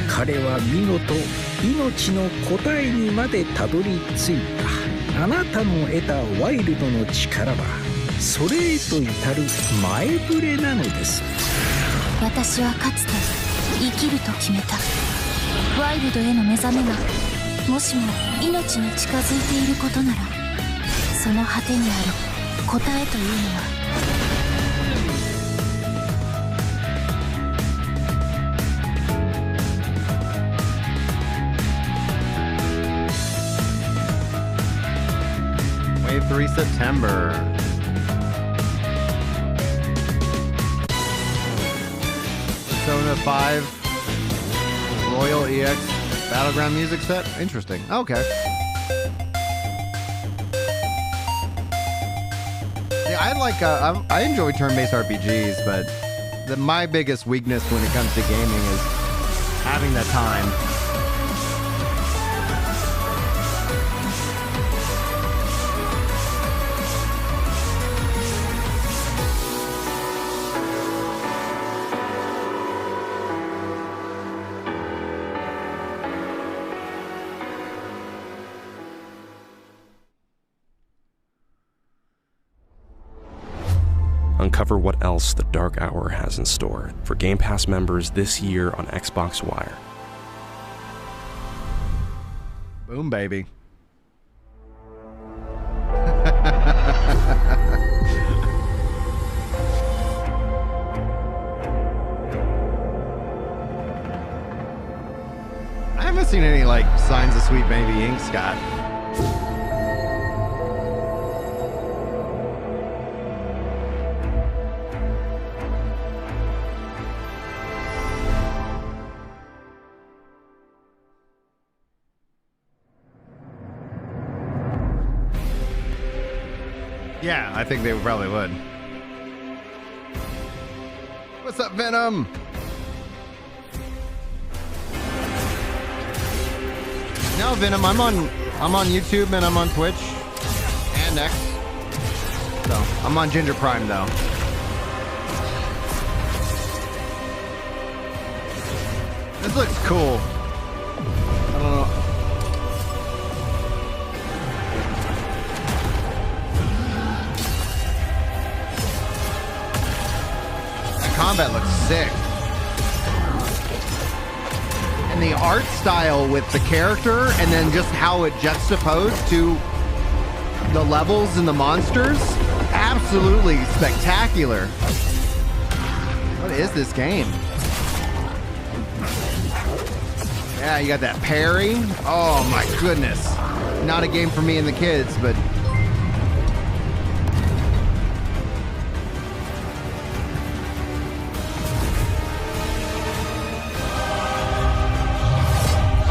彼は見事命の答えにまでたどり着いた。あなたの得たワイルドの力はそれへと至る前触れなのです。私はかつて生きると決めた。ワイルドへの目覚めがもしも命に近づいていることなら、その果てにある答えというのは。 Wave 3 September. Persona 5 Royal EX Battleground music set? Interesting. Okay. Yeah, I enjoy turn-based RPGs, but my biggest weakness when it comes to gaming is having the time. Uncover what else the Dark Hour has in store for Game Pass members this year on Xbox Wire. Boom, baby. I haven't seen any signs of Sweet Baby Ink, Scott. Yeah, I think they probably would. What's up, Venom? No, Venom, I'm on YouTube and I'm on Twitch and X. So I'm on Ginger Prime though. This looks cool. I don't know. Combat looks sick. And the art style with the character and then just how it juxtaposed to the levels and the monsters, absolutely spectacular. What is this game? Yeah, you got that parry. Oh my goodness. Not a game for me and the kids, but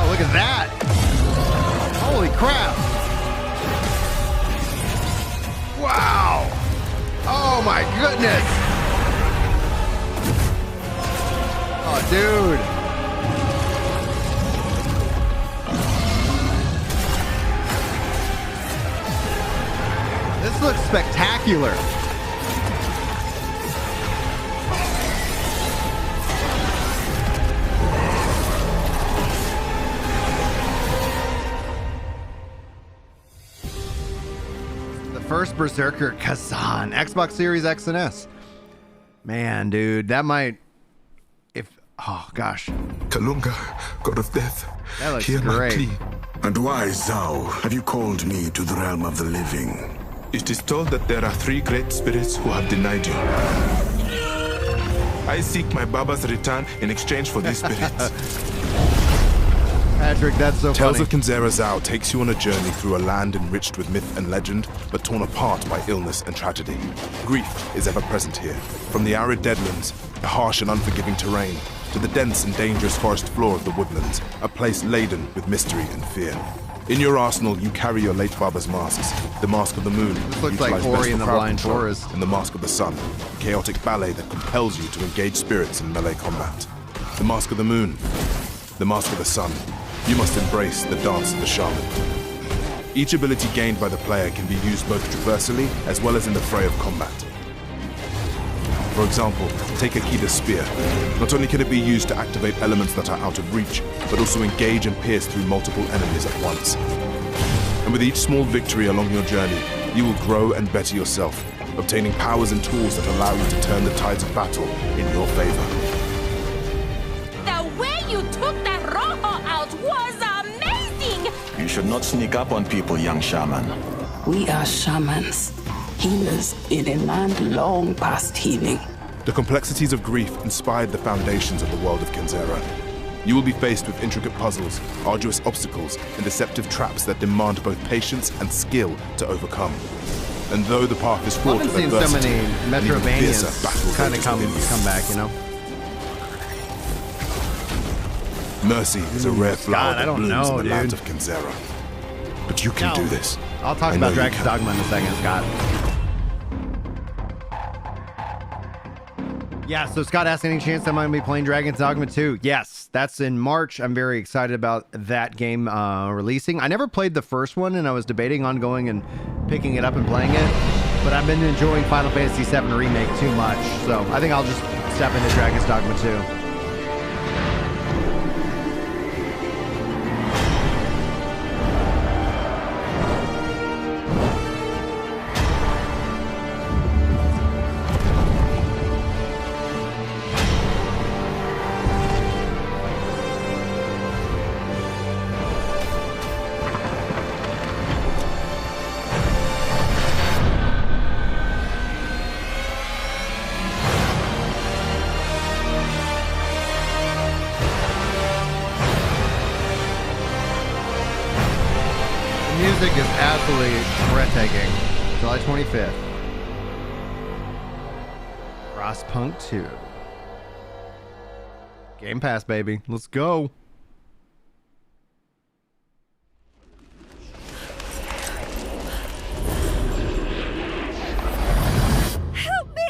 look at that! Holy crap! Wow! Oh my goodness! Oh, dude! This looks spectacular! First Berserker Kazan, Xbox Series X and S. Man, dude, that might, oh gosh. Kalunga, god of death, that looks hear great. my plea. And why, Zhao, have you called me to the realm of the living? It is told that there are 3 great spirits who have denied you. I seek my Baba's return in exchange for these spirits. Patrick, that's so Tales funny. of Kinzera Zhao takes you on a journey through a land enriched with myth and legend, but torn apart by illness and tragedy. Grief is ever present here. From the arid deadlands, a harsh and unforgiving terrain, to the dense and dangerous forest floor of the woodlands, a place laden with mystery and fear. In your arsenal, you carry your late Baba's masks. The Mask of the Moon, This looks like utilized Ori best and for the crowd Blind control, Forest. and the Mask of the Sun, a chaotic ballet that compels you to engage spirits in melee combat. The Mask of the Moon, the Mask of the Sun. You must embrace the dance of the shaman. Each ability gained by the player can be used both traversally as well as in the fray of combat. For example, take Akida's spear. Not only can it be used to activate elements that are out of reach, but also engage and pierce through multiple enemies at once. And with each small victory along your journey, you will grow and better yourself, obtaining powers and tools that allow you to turn the tides of battle in your favor. The way you took that Rojo out was amazing! You should not sneak up on people, young shaman. We are shamans, healers in a land long past healing. The complexities of grief inspired the foundations of the world of Kinzera. You will be faced with intricate puzzles, arduous obstacles, and deceptive traps that demand both patience and skill to overcome. And though the path is fraught with I've seen so adversity, many an even fiercer battle Metroidvanias kind of rages within you. come back, you know? Mercy is a rare flower God, I that don't blooms know, in the land dude. of Kinzera. But you can No. do this. I'll talk I about know you Dragon's can. Dogma in a second, Scott. Yeah, so Scott asked, any chance I'm going to be playing Dragon's Dogma 2? Yes, that's in March. I'm very excited about that game releasing. I never played the first one, and I was debating on going and picking it up and playing it, but I've been enjoying Final Fantasy VII Remake too much, so I think I'll just step into Dragon's Dogma 2. Music is absolutely breathtaking. July 25th. Frostpunk 2. Game Pass, baby. Let's go. Help me!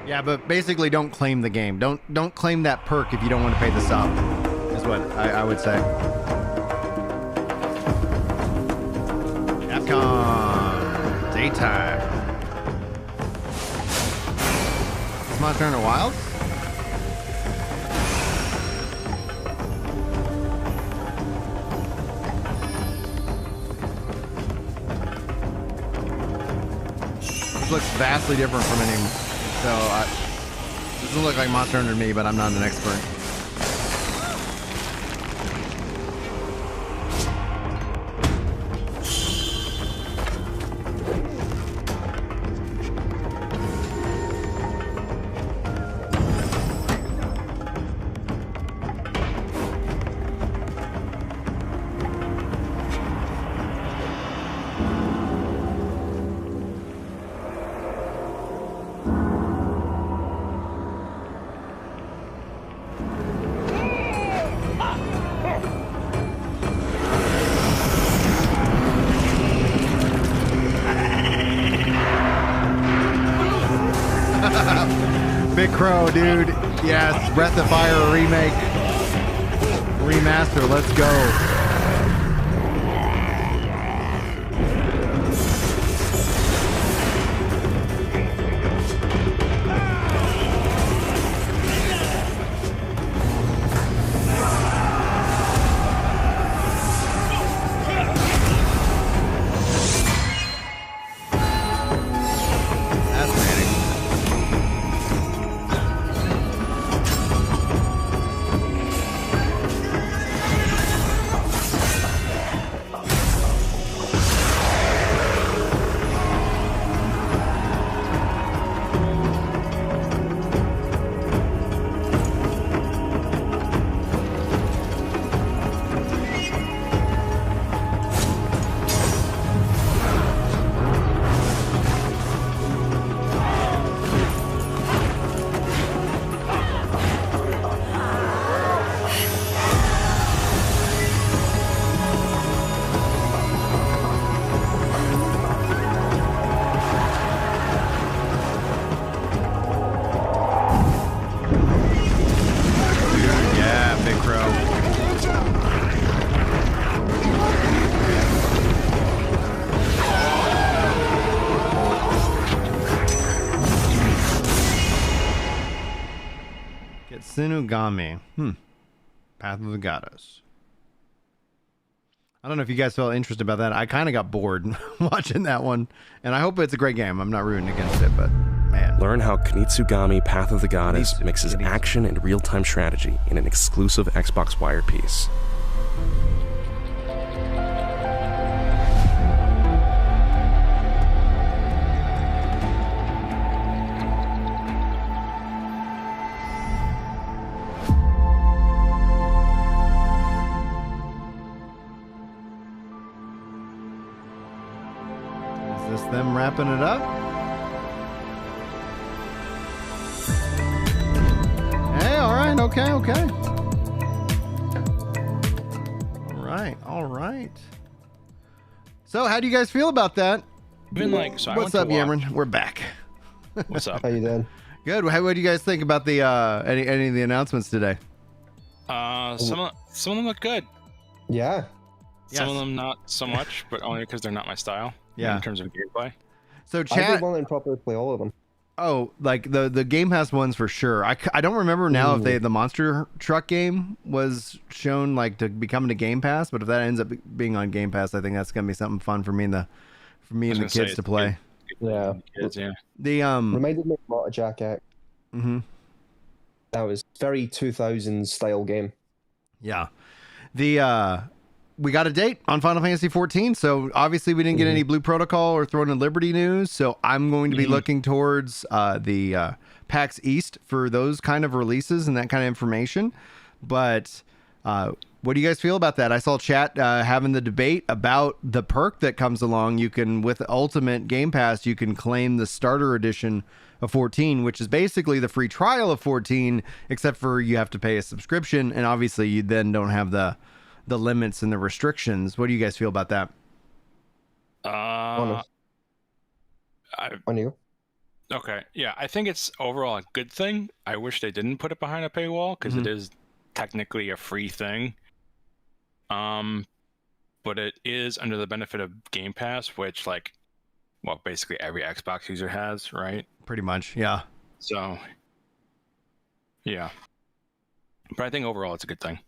Yeah, but basically don't claim the game. Don't claim that perk if you don't want to pay the sub, is what I would say. Capcom. Daytime. Is Monster Hunter Wilds? This looks vastly different from any... So, this doesn't look like Monster Hunter to me, but I'm not an expert. Big Crow, dude. Yes, Breath of Fire remake. Remaster, let's go. Tsunugami. Path of the Goddess. I don't know if you guys felt interested about that. I kind of got bored watching that one. And I hope it's a great game. I'm not rooting against it, but man. Learn how Kunitsugami Path of the Goddess mixes action and real-time strategy in an exclusive Xbox Wire piece. them wrapping it up. Hey, all right, okay. All right. So, how do you guys feel about that? What's up, Cameron? We're back. What's up? How you doing? Good. What do you guys think about the any of the announcements today? Some of them look good. Yeah. Some of them not so much, but only because they're not my style. Yeah. In terms of gameplay. So I chat. did want to properly play all of them. Oh, like the Game Pass ones for sure. I don't remember now if the monster truck game was shown like to be coming to Game Pass, but if that ends up being on Game Pass, I think that's gonna be something fun for me and the kids to play. Yeah. Kids, yeah. The reminded me a lot of Jack Act. Mm-hmm. That was very 2000s style game. Yeah. We got a date on Final Fantasy 14, so obviously we didn't get any Blue Protocol or Throne of Liberty news, so I'm going to be looking towards the PAX East for those kind of releases and that kind of information. But what do you guys feel about that? I saw chat having the debate about the perk that comes along. You can, with Ultimate Game Pass, you can claim the starter edition of 14, which is basically the free trial of 14, except for you have to pay a subscription, and obviously you then don't have the limits and the restrictions. What do you guys feel about that? On you. Okay. Yeah, I think it's overall a good thing. I wish they didn't put it behind a paywall because it is technically a free thing. But it is under the benefit of Game Pass, which basically every Xbox user has, right? Pretty much, yeah. So, yeah. But I think overall it's a good thing.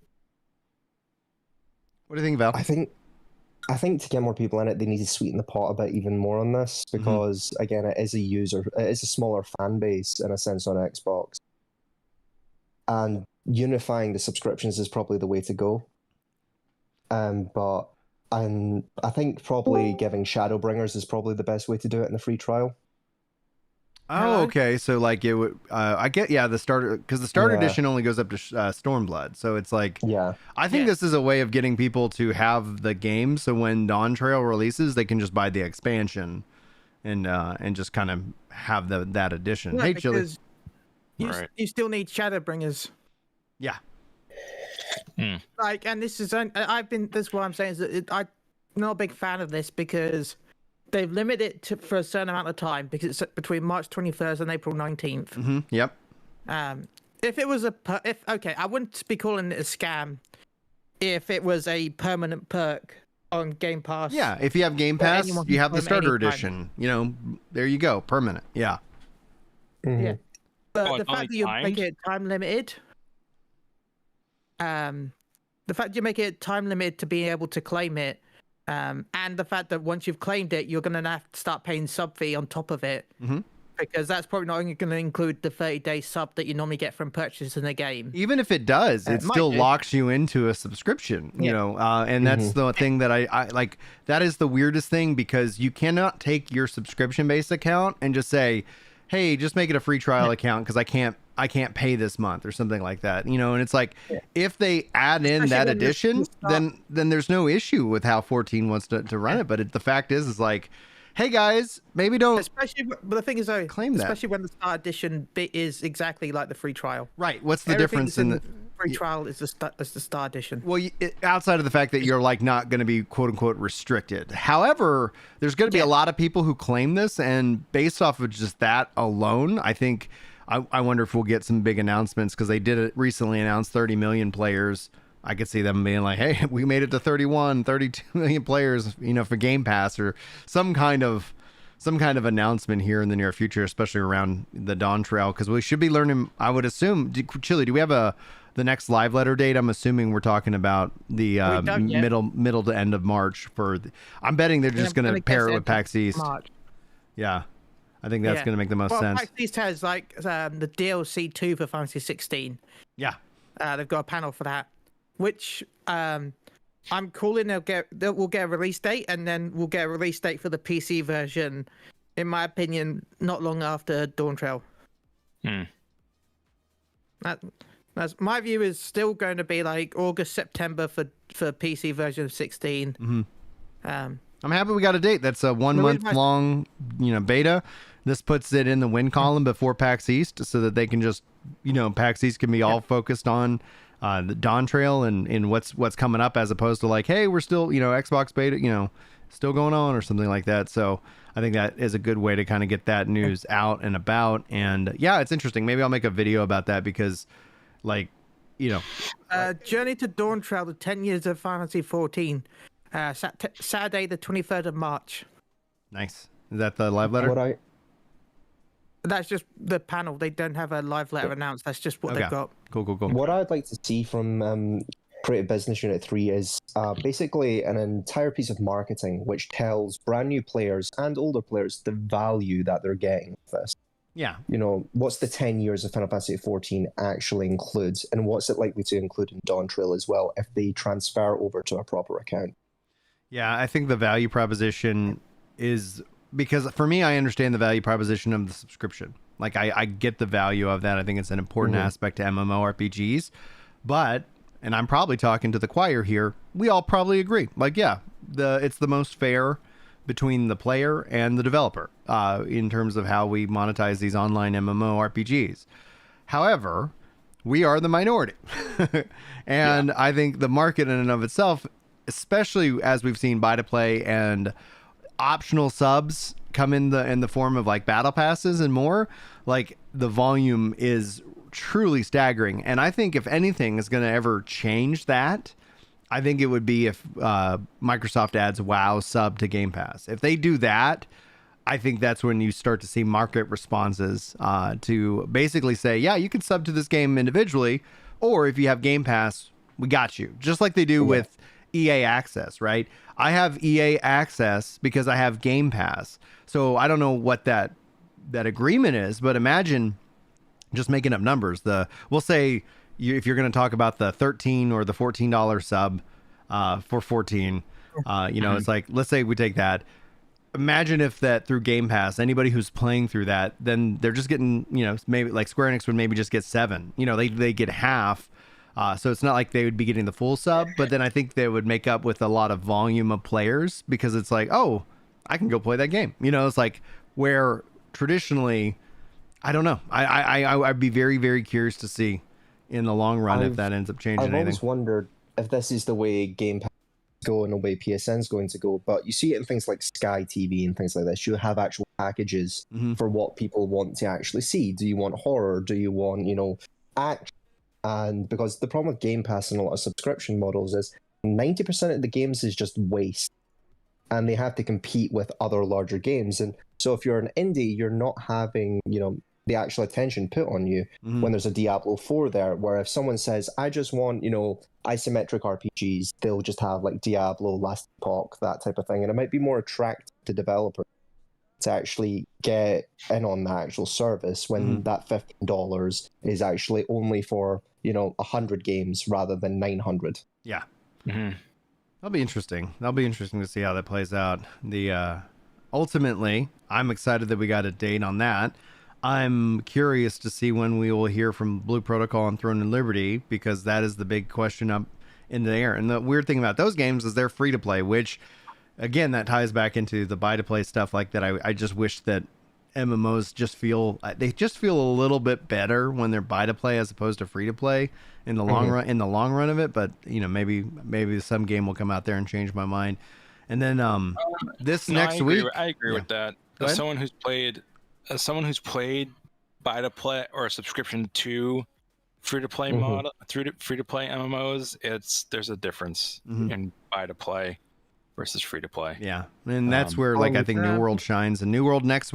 What do you think, Val? I think to get more people in it, they need to sweeten the pot a bit even more on this because again, it is a smaller fan base in a sense on Xbox, and unifying the subscriptions is probably the way to go. But I think probably giving Shadowbringers is probably the best way to do it in the free trial. Oh, okay. So like it would, I get, the starter, because the starter edition only goes up to Stormblood. So it's like, I think this is a way of getting people to have the game. So when Dawn Trail releases, they can just buy the expansion and just kind of have that edition. Hey, Chili. You still need Shadowbringers. Yeah. Like, and this is, this is what I'm saying is that I'm not a big fan of this because they've limited it for a certain amount of time because it's between March 21st and April 19th. Yep. If it was I wouldn't be calling it a scam if it was a permanent perk on Game Pass. Yeah, if you have Game Pass, you have the starter edition. You know, there you go, permanent. Yeah. Yeah. But the fact that you make it time limited, to be able to claim it, and the fact that once you've claimed it, you're going to have to start paying sub fee on top of it, because that's probably not going to include the 30-day sub that you normally get from purchasing the game. Even if it does, it still locks you into a subscription, you know, and that's the thing that I like. That is the weirdest thing because you cannot take your subscription-based account and just say, hey, just make it a free trial account because I can't pay this month or something like that, you know. And it's like if they add in that addition, then there's no issue with how 14 wants to run it. But the fact is like, hey guys, maybe don't. But the thing is, though, claim that, especially when the Star Edition bit is exactly like the free trial. Right. What's the difference in the free trial is the Star Edition? Well, outside of the fact that you're like not going to be quote unquote restricted. However, there's going to be a lot of people who claim this, and based off of just that alone, I think. I wonder if we'll get some big announcements because they did recently announce 30 million players. I could see them being like, hey, we made it to 32 million players, you know, for Game Pass or some kind of announcement here in the near future, especially around the Dawn Trail, because we should be learning, I would assume. Chili, do we have the next live letter date? I'm assuming we're talking about the middle to end of March. I'm betting they're just going to pair it with PAX East. March. Yeah. I think that's going to make the most sense. PAX East has like the DLC 2 for Final Fantasy 16. Yeah. They've got a panel for that, which I'm calling we'll get a release date, and then we'll get a release date for the PC version, in my opinion, not long after Dawn Trail. That's my view is still going to be like August, September for PC version of 16. I'm happy we got a date. That's a 1 month long, beta. This puts it in the win column before PAX East so that they can just, PAX East can be all focused on the Dawn Trail and what's coming up, as opposed to like, hey, we're still, Xbox beta, still going on or something like that. So I think that is a good way to kind of get that news out and about. And yeah, it's interesting. Maybe I'll make a video about that because Journey to Dawn Trail, the 10 years of Final Fantasy 14. Saturday, the 23rd of March. Nice. Is that the live letter? That's just the panel. They don't have a live letter announced. That's just what they've got. Cool. What I'd like to see from Creative Business Unit 3 is basically an entire piece of marketing which tells brand new players and older players the value that they're getting with this. Yeah. What's the 10 years of Final Fantasy 14 actually includes, and what's it likely to include in Dawn Trail as well if they transfer over to a proper account? Yeah, I think the value proposition is, because for me, I understand the value proposition of the subscription. Like, I get the value of that. I think it's an important aspect to MMORPGs. But, and I'm probably talking to the choir here, we all probably agree. Like, yeah, it's the most fair between the player and the developer in terms of how we monetize these online MMORPGs. However, we are the minority. And I think the market in and of itself, especially as we've seen buy-to-play and optional subs come in the form of like battle passes and more, like the volume is truly staggering. And I think if anything is going to ever change that, I think it would be if Microsoft adds WoW sub to Game Pass. If they do that, I think that's when you start to see market responses to basically say, yeah, you can sub to this game individually, or if you have Game Pass, we got you. Just like they do with EA Access, right? I have EA Access because I have Game Pass. So I don't know what that agreement is, but imagine just making up numbers. We'll say if you're going to talk about the $13 or the $14 sub for 14, it's like, let's say we take that. Imagine if that through Game Pass, anybody who's playing through that, then they're just getting, maybe like Square Enix would maybe just get 7. They get half. So it's not like they would be getting the full sub, but then I think they would make up with a lot of volume of players because it's like, oh, I can go play that game. It's like where traditionally, I don't know. I'd be very, very curious to see in the long run if that ends up changing anything. I've always wondered if this is the way Game Pass go and the way PSN's going to go, but you see it in things like Sky TV and things like this. You have actual packages for what people want to actually see. Do you want horror? Do you want, action? And because the problem with Game Pass and a lot of subscription models is 90% of the games is just waste. And they have to compete with other larger games. And so if you're an indie, you're not having, the actual attention put on you when there's a Diablo 4 there, where if someone says, I just want, isometric RPGs, they'll just have like Diablo, Last Epoch, that type of thing. And it might be more attractive to developers to actually get in on the actual service when that $15 is actually only for 100 games rather than 900. Yeah. That'll be interesting. To see how that plays out. Ultimately, I'm excited that we got a date on that. I'm curious to see when we will hear from Blue Protocol and Throne and Liberty, because that is the big question up in the air. And the weird thing about those games is they're free to play, which again, that ties back into the buy-to-play stuff like that. I just wish that MMOs just feel a little bit better when they're buy-to-play as opposed to free-to-play in the long run. In the long run of it, but maybe some game will come out there and change my mind. And then next week, I agree with that. As someone who's played buy-to-play or a subscription to free-to-play free-to-play MMOs, there's a difference in buy-to-play versus free-to-play. Yeah, and that's where I think New World shines. And New World next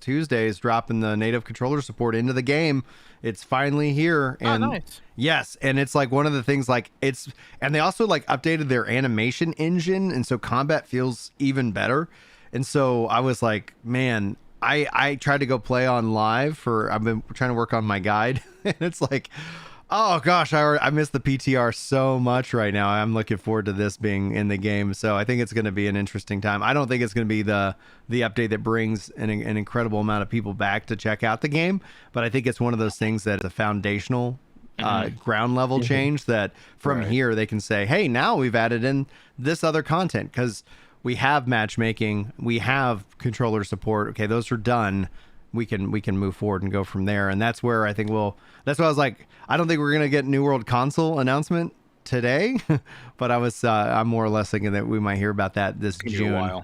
Tuesday is dropping the native controller support into the game. It's finally here. And nice. Yes, and it's like one of the things and they also updated their animation engine, and so combat feels even better. And so I was like, man, I tried to go play on live I've been trying to work on my guide, and it's like, oh gosh, I miss the PTR so much right now. I'm looking forward to this being in the game. So I think it's going to be an interesting time. I don't think it's going to be the update that brings an incredible amount of people back to check out the game, but I think it's one of those things that's a foundational ground level change that from here they can say, hey, now we've added in this other content, because we have matchmaking, we have controller support. Okay, those are done. We can move forward and go from there. And that's where I think that's why I was like, I don't think we're gonna get New World console announcement today, but I'm more or less thinking that we might hear about that this June.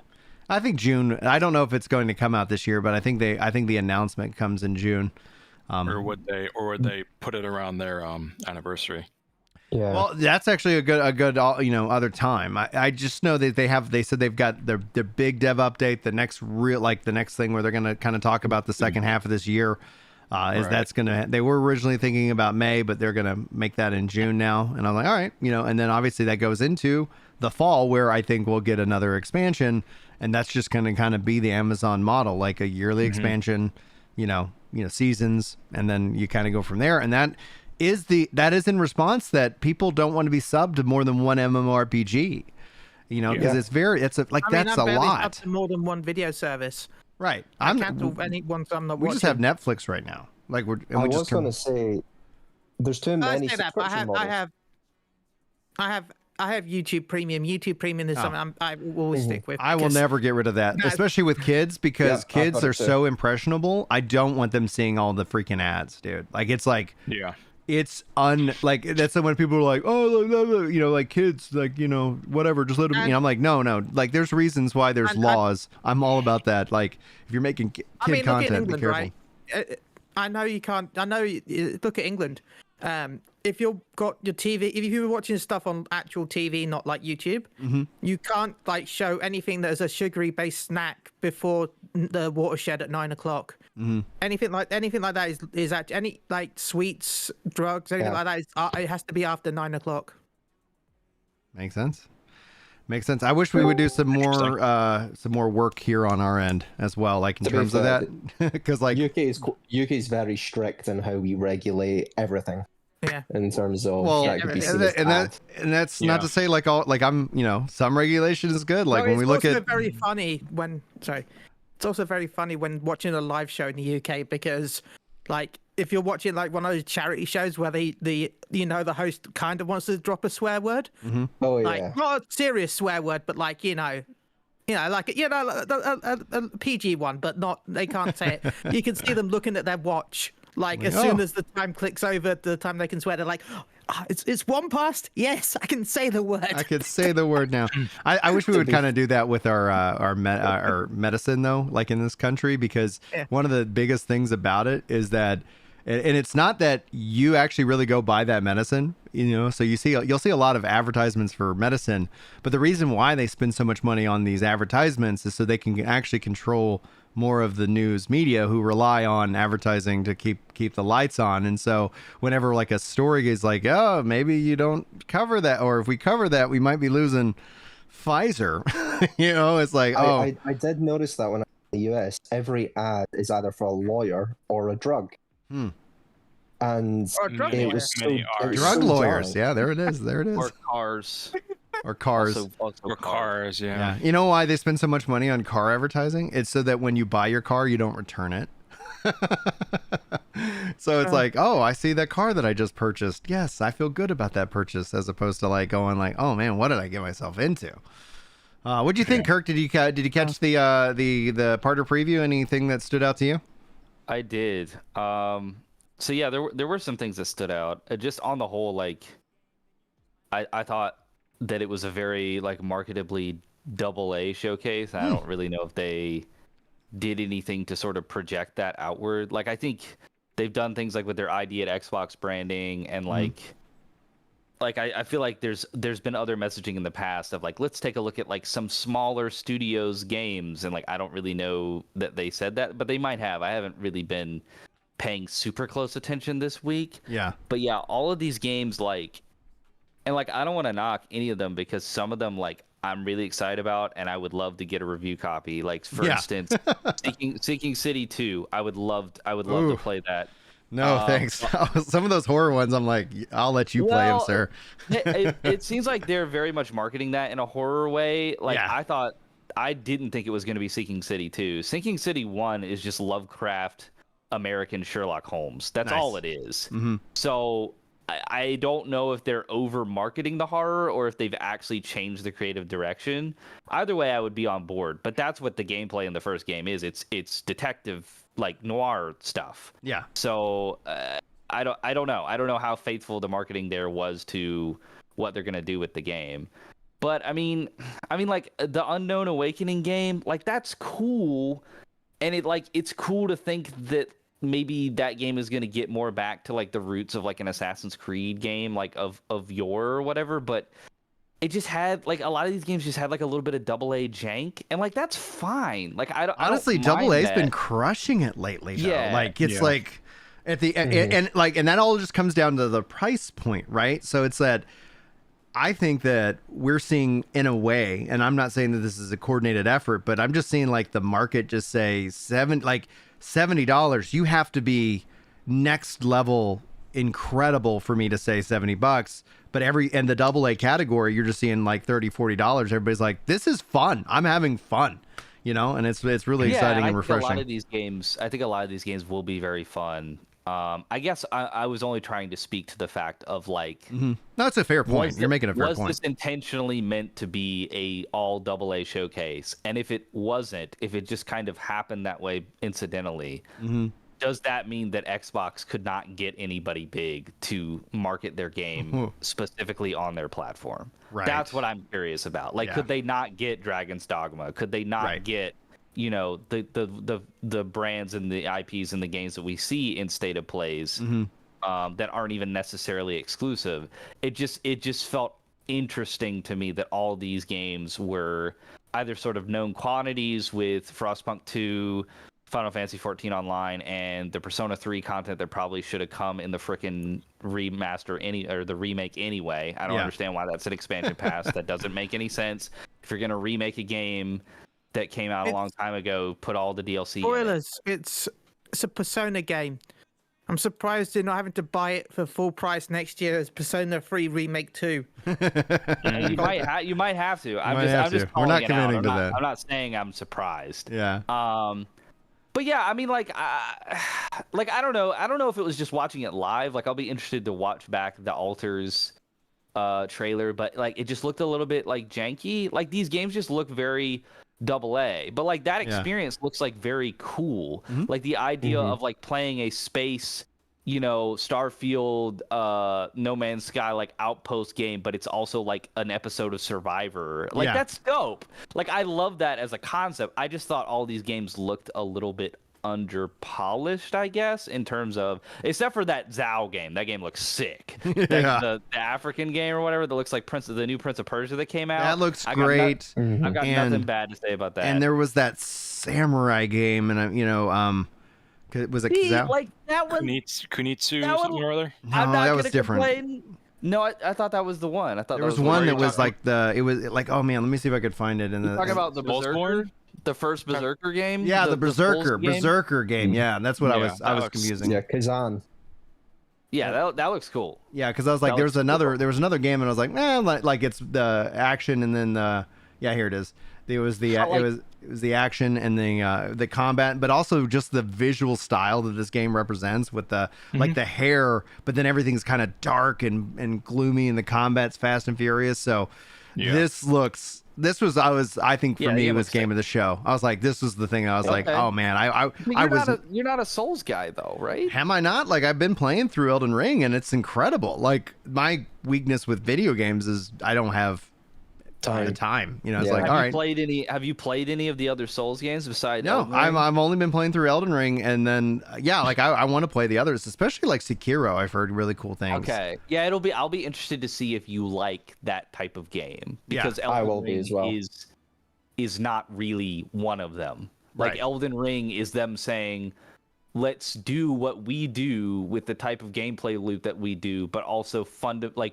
I think June. I don't know if it's going to come out this year, but I think the announcement comes in June. Or would they put it around their anniversary? Yeah. Well, that's actually a good other time. I just know that they said they've got their big dev update, the next thing where they're going to kind of talk about the second half of this year. They were originally thinking about May, but they're going to make that in June now. And I'm like, all right, and then obviously that goes into the fall where I think we'll get another expansion, and that's just going to kind of be the Amazon model, like a yearly expansion, seasons, and then you kind of go from there. And that is in response that people don't want to be subbed to more than one MMORPG, because that's a lot. To more than one video service. Right. I cancel any ones I'm not we watching. just have Netflix right now. Like I was going to say, there's too many subscription models. I have YouTube Premium. YouTube Premium is something I will always stick with. I will never get rid of that, especially with kids, because kids are so impressionable. I don't want them seeing all the freaking ads, dude. Like it's like it's that's when people are like, oh, like kids, like whatever, just let them. I'm like, no, like there's reasons why there's laws. I'm all about that. Like if you're making kid content, England, be careful. Right? I know you can't. I know. Look at England. If you've got your TV, if you're watching stuff on actual TV, not like YouTube, you can't like show anything that is a sugary based snack before the watershed at 9 o'clock. Anything like that is actually any like sweets, drugs, anything like that. It has to be after 9 o'clock. Makes sense. I wish we would do some more work here on our end as well, like in terms of that, because like UK is very strict in how we regulate everything. Yeah. In terms of and that's not to say like I'm some regulation is good. Like when we look at it's also very funny when watching a live show in the UK, because like if you're watching like one of those charity shows where the host kind of wants to drop a swear word. Oh yeah. Like not a serious swear word, but like a PG one, but not, they can't say it. You can see them looking at their watch. Like as soon as the time clicks over, the time they can swear, they're like, it's one past. Yes, I can say the word. I can say the word now. I wish we would kind of do that with our medicine though, like in this country, because one of the biggest things about it is that, and it's not that you actually really go buy that medicine, so you'll see a lot of advertisements for medicine, but the reason why they spend so much money on these advertisements is so they can actually control more of the news media who rely on advertising to keep the lights on. And so whenever like a story is like, oh, maybe you don't cover that, or if we cover that, we might be losing Pfizer. It's like, I did notice that when I was in the US, every ad is either for a lawyer or a drug. Hmm. And it was drug lawyers. Yeah, there it is. Or cars. Or cars. Or cars, yeah. You know why they spend so much money on car advertising? It's so that when you buy your car, you don't return it. So it's like, oh, I see that car that I just purchased. Yes, I feel good about that purchase, as opposed to like going like, oh man, what did I get myself into? What do you think, Kirk? Did you catch the partner preview? Anything that stood out to you? I did. So yeah, there were some things that stood out. Just on the whole, like, I thought that it was a very like marketably AA showcase. I don't really know if they did anything to sort of project that outward. Like I think they've done things like with their ID at Xbox branding and like I feel like there's been other messaging in the past of like, let's take a look at like some smaller studios games, and like I don't really know that they said that, but they might have. I haven't really been paying super close attention this week. Yeah. But yeah, all of these games like, and like I don't want to knock any of them, because some of them like I'm really excited about and I would love to get a review copy. Like for instance, Sinking City 2, I would love to play that. No, thanks. Some of those horror ones, I'm like, I'll let you play them, sir. it seems like they're very much marketing that in a horror way. Like I didn't think it was going to be Sinking City 2. Sinking City 1 is just Lovecraft American Sherlock Holmes. That's all it is. So I don't know if they're over marketing the horror or if they've actually changed the creative direction. Either way, I would be on board. But that's what the gameplay in the first game is. It's detective, like noir stuff. Yeah. So I don't know. I don't know how faithful the marketing there was to what they're gonna do with the game. But I mean, like the Unknown Awakening game, like that's cool, and it's cool to think that maybe that game is going to get more back to like the roots of like an Assassin's Creed game, like of yore or whatever. But it just had like a lot of these games just had like a little bit of AA jank, and like that's fine. Like honestly, I don't mind AA's that. been crushing it lately. Though. Yeah. Like it's like at the and that all just comes down to the price point, right? So it's that. I think that we're seeing in a way, and I'm not saying that this is a coordinated effort, but I'm just seeing like the market just say $70. You have to be next level incredible for me to say $70. But in the AA category, you're just seeing like $30-$40. Everybody's like, this is fun. I'm having fun, and it's really exciting and refreshing. I think a lot of these games will be very fun. I guess I was only trying to speak to the fact of like. No, that's a fair point. You're making a fair point. Was this intentionally meant to be a all AA showcase? And if it wasn't, if it just kind of happened that way incidentally, does that mean that Xbox could not get anybody big to market their game specifically on their platform? Right. That's what I'm curious about. Like, could they not get Dragon's Dogma? Could they not get the brands and the IPs and the games that we see in State of Plays that aren't even necessarily exclusive? It just felt interesting to me that all these games were either sort of known quantities with Frostpunk 2, Final Fantasy 14 Online, and the Persona 3 content that probably should have come in the frickin' remaster or the remake anyway. I don't understand why that's an expansion pass. That doesn't make any sense. If you're gonna remake a game that came out a long time ago, put all the DLC Spoilers. It's a Persona game. I'm surprised you're not having to buy it for full price next year as Persona 3 Remake 2. You might have to. I'm just We're not calling it committing out. to that. I'm not saying I'm surprised. Yeah. But yeah, I mean, like I don't know. I don't know if it was just watching it live. Like, I'll be interested to watch back the Alters trailer, but like it just looked a little bit like janky. Like, these games just look very AA, but like that experience looks like very cool. Like the idea of like playing a space, Starfield, No Man's Sky, like outpost game, but it's also like an episode of Survivor. Like that's dope. Like, I love that as a concept. I just thought all these games looked a little bit under polished, I guess, in terms of, except for that Zhao game. That game looks sick. The African game or whatever that looks like the new Prince of Persia that came out. That looks great. I've got nothing bad to say about that. And there was that samurai game, and was it Zhao? Like that one? Kunitsu something or other? No, that was different. No, I thought that was the one. I thought there was one that was like it was like, oh man, let me see if I could find it. You talking about the Berserker? The first Berserker game? Yeah, the Berserker game. Yeah, that's what I was confusing. Yeah, Kazan. Yeah, that looks cool. Yeah, because I was like, there was another game, and I was like, like it's the action, and then here it is. It was the it was the action and the combat, but also just the visual style that this game represents with the like the hair, but then everything's kind of dark and gloomy, and the combat's fast and furious. So I think for me it was game of the show. I was like, this was the thing. I was like, oh man, you're not a Souls guy though, right? Am I not? Like, I've been playing through Elden Ring, and it's incredible. Like, my weakness with video games is I don't have time. It's like, all right. Have you played any of the other Souls games besides? No, I've only been playing through Elden Ring, and then I want to play the others, especially like Sekiro. I've heard really cool things. Okay, yeah, I'll be interested to see if you like that type of game, because Elden Ring is not really one of them. Like, Elden Ring is them saying, let's do what we do with the type of gameplay loop that we do, but also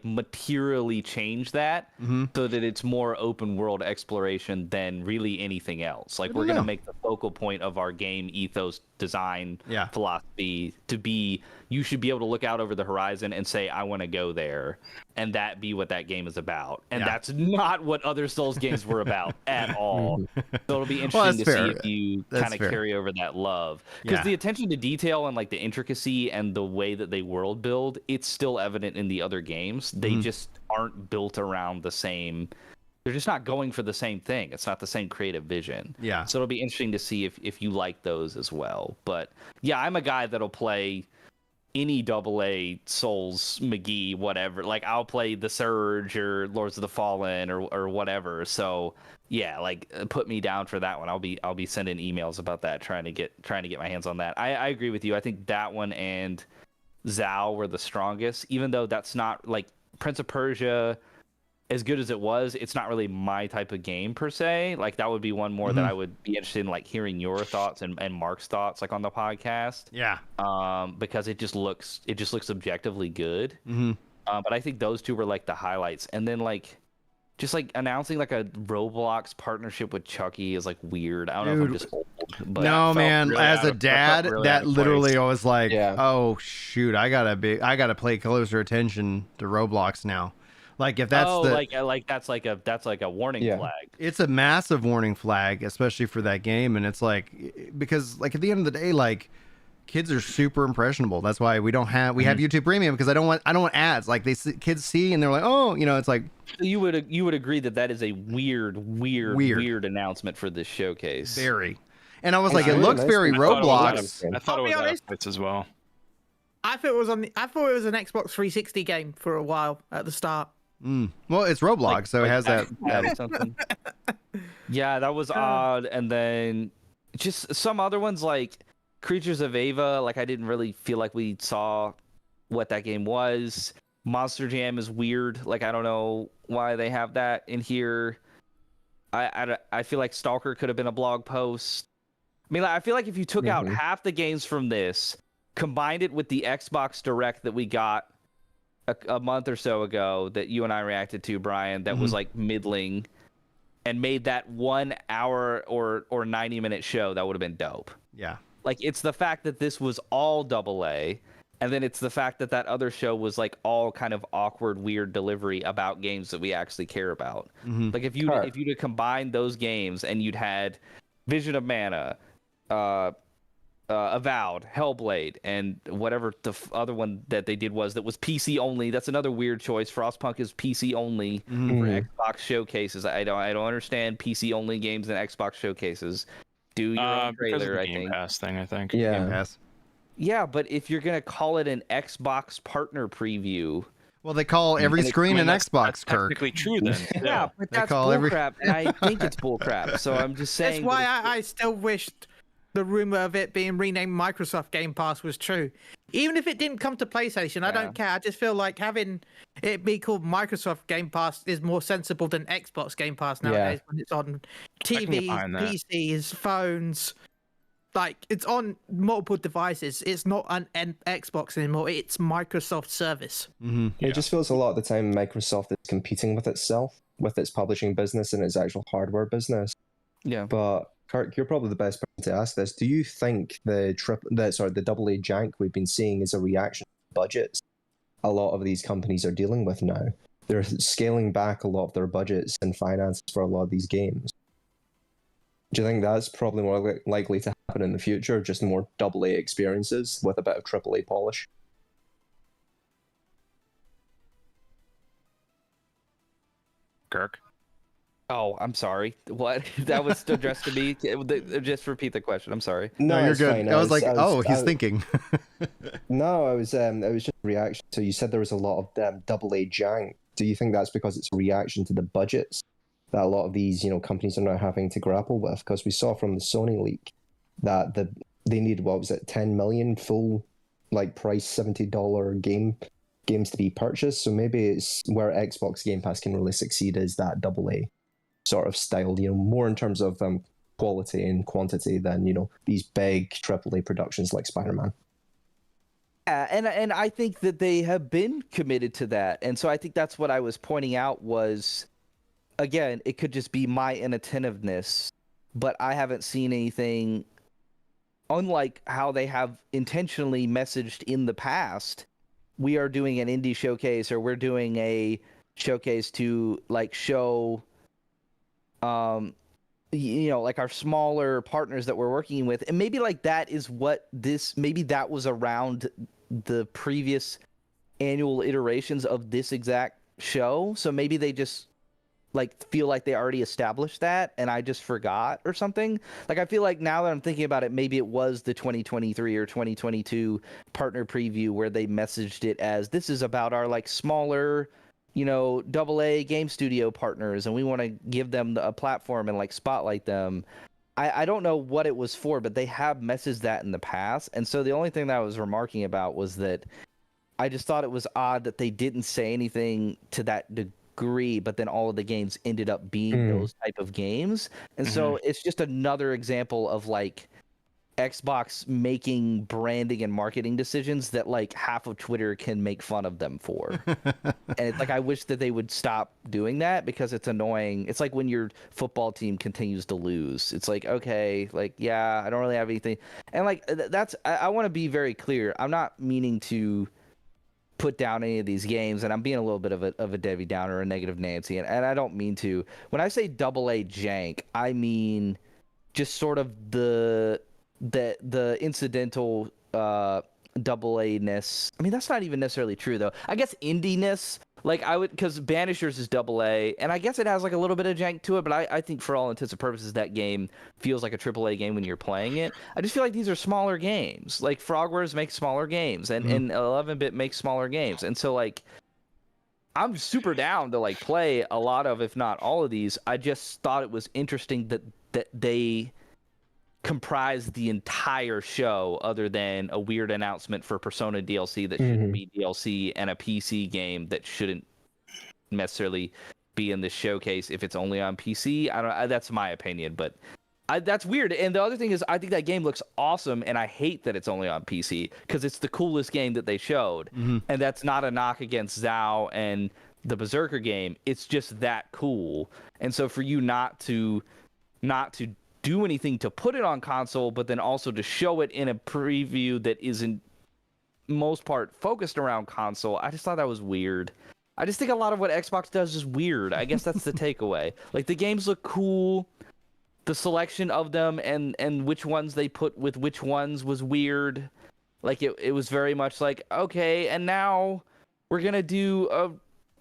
materially change that so that it's more open world exploration than really anything else. Like, we're going to make the focal point of our game ethos design Yeah. philosophy to be you should be able to look out over the horizon and say I want to go there, and that be what that game is about. And Yeah. that's not what other Souls games were about at all. So it'll be Well, interesting that's to fair. see if you That's kind of fair. carry over that love, because Yeah. the attention to detail and like the intricacy and the way that they world build, it's still evident in the other games. They Mhm. just aren't built around the same. They're just not going for the same thing. It's not the same creative vision. Yeah. So it'll be interesting to see if you like those as well. But yeah, I'm a guy that'll play any AA Souls, McGee, whatever. Like I'll play The Surge or Lords of the Fallen or whatever. So yeah, like put me down for that one. I'll be sending emails about that, trying to get my hands on that. I agree with you. I think that one and Zao were the strongest, even though that's not like Prince of Persia. As good as it was, it's not really my type of game per se. Like that would be one more that I would be interested in, like hearing your thoughts and Mark's thoughts, like on the podcast. Yeah. Because it just looks objectively good. Mm-hmm. But I think those two were like the highlights, and then like just like announcing like a Roblox partnership with Chucky is like weird. I don't know if I'm just old. But No, man. really As a that dad, felt really that out of literally place. I was like, Yeah. oh shoot, I gotta pay closer attention to Roblox now. Like if that's that's like a warning Yeah. flag. it's a massive warning flag, especially for that game. And it's like, because like at the end of the day, like kids are super impressionable. That's why we have YouTube Premium, because I don't want ads. Like kids see and they're like, oh, it's like, You would agree that is a weird announcement for this showcase. very. And I was It's like, it really looks nice. very I thought it Roblox. was I thought I'll it be was honest. outfits as well. I thought it was an Xbox 360 game for a while at the start. Well, it's Roblox, so it has that. Something. Yeah, that was odd. And then just some other ones like Creatures of Ava. Like I didn't really feel like we saw what that game was. Monster Jam is weird. Like I don't know why they have that in here. I feel like Stalker could have been a blog post. I mean, like, I feel like if you took out half the games from this, combined it with the Xbox Direct that we got a month or so ago that you and I reacted to, Brian, that was like middling, and made that 1 hour or 90-minute show, that would have been dope. Yeah. Like it's the fact that this was all AA, and then it's the fact that that other show was like all kind of awkward, weird delivery about games that we actually care about. Like if you'd have combined those games and you'd had Vision of Mana, Avowed, Hellblade, and whatever the other one that they did was PC only. That's another weird choice. Frostpunk is PC only for Xbox showcases. I don't understand PC only games and Xbox showcases. Do your own Because of trailer, the I Game think. Pass thing, I think. Yeah. Game Pass. Yeah, but if you're gonna call it an Xbox partner preview, Well, they call every screen an Xbox, Kirk. Technically true then. yeah, but They that's call every- bullcrap, and I think it's bullcrap. So I'm just saying. That's why I still wished the rumor of it being renamed Microsoft Game Pass was true. Even if it didn't come to PlayStation, I don't care. I just feel like having it be called Microsoft Game Pass is more sensible than Xbox Game Pass nowadays when it's on TVs, behind that. PCs, phones. Like, it's on multiple devices. It's not an Xbox anymore. It's Microsoft service. It just feels a lot of the time Microsoft is competing with itself, with its publishing business and its actual hardware business. Yeah. But Kirk, you're probably the best person to ask this. Do you think the AA jank we've been seeing is a reaction to budgets a lot of these companies are dealing with now? They're scaling back a lot of their budgets and finances for a lot of these games. Do you think that's probably more likely to happen in the future? Just more AA experiences with a bit of AAA polish? Kirk? Oh, I'm sorry. What? That was addressed to me. Just repeat the question. I'm sorry. No, you're it's good. fine. I was like, he's thinking. No, it was just a reaction. So you said there was a lot of AA jank. Do you think that's because it's a reaction to the budgets that a lot of these companies are now having to grapple with? Because we saw from the Sony leak that they need, what was it, 10 million full price $70 games to be purchased. So maybe it's where Xbox Game Pass can really succeed is that AA sort of style, more in terms of quality and quantity than these big AAA productions like Spider-Man. Yeah, and I think that they have been committed to that, and so I think that's what I was pointing out was, again, it could just be my inattentiveness, but I haven't seen anything unlike how they have intentionally messaged in the past, we are doing an indie showcase, or we're doing a showcase to like show like our smaller partners that we're working with. And maybe like that is what maybe that was around the previous annual iterations of this exact show. So maybe they just like feel like they already established that and I just forgot or something. Like I feel like now that I'm thinking about it, maybe it was the 2023 or 2022 partner preview where they messaged it as, this is about our like smaller, AA game studio partners, and we want to give them a platform and like spotlight them. I don't know what it was for, but they have messaged that in the past. And so the only thing that I was remarking about was that I just thought it was odd that they didn't say anything to that degree, but then all of the games ended up being those type of games. And so it's just another example of like Xbox making branding and marketing decisions that like half of Twitter can make fun of them for. And it's like, I wish that they would stop doing that because it's annoying. It's like when your football team continues to lose. It's like, okay, like, yeah, I don't really have anything. And like, I want to be very clear. I'm not meaning to put down any of these games, and I'm being a little bit of a Debbie Downer or a negative Nancy, and I don't mean to. When I say AA jank, I mean just sort of the incidental AA-ness. I mean, that's not even necessarily true though. I guess indie-ness, like I would, because Banishers is AA, and I guess it has like a little bit of jank to it, but I think for all intents and purposes that game feels like a AAA game when you're playing it. I just feel like these are smaller games. Like Frogwares makes smaller games, and 11-bit makes smaller games, and so like I'm super down to like play a lot of, if not all of these. I just thought it was interesting that they comprise the entire show, other than a weird announcement for Persona DLC that shouldn't be DLC, and a PC game that shouldn't necessarily be in this showcase if it's only on PC. That's my opinion, but that's weird. And the other thing is, I think that game looks awesome, and I hate that it's only on PC because it's the coolest game that they showed. And that's not a knock against Zao and the Berserker game. It's just that cool. And so for you not to do anything to put it on console, but then also to show it in a preview that isn't most part focused around console, I just thought that was weird. I just think a lot of what Xbox does is weird. I guess that's the takeaway. Like, the games look cool, the selection of them and which ones they put with which ones was weird. Like, it was very much like, okay, and now we're gonna do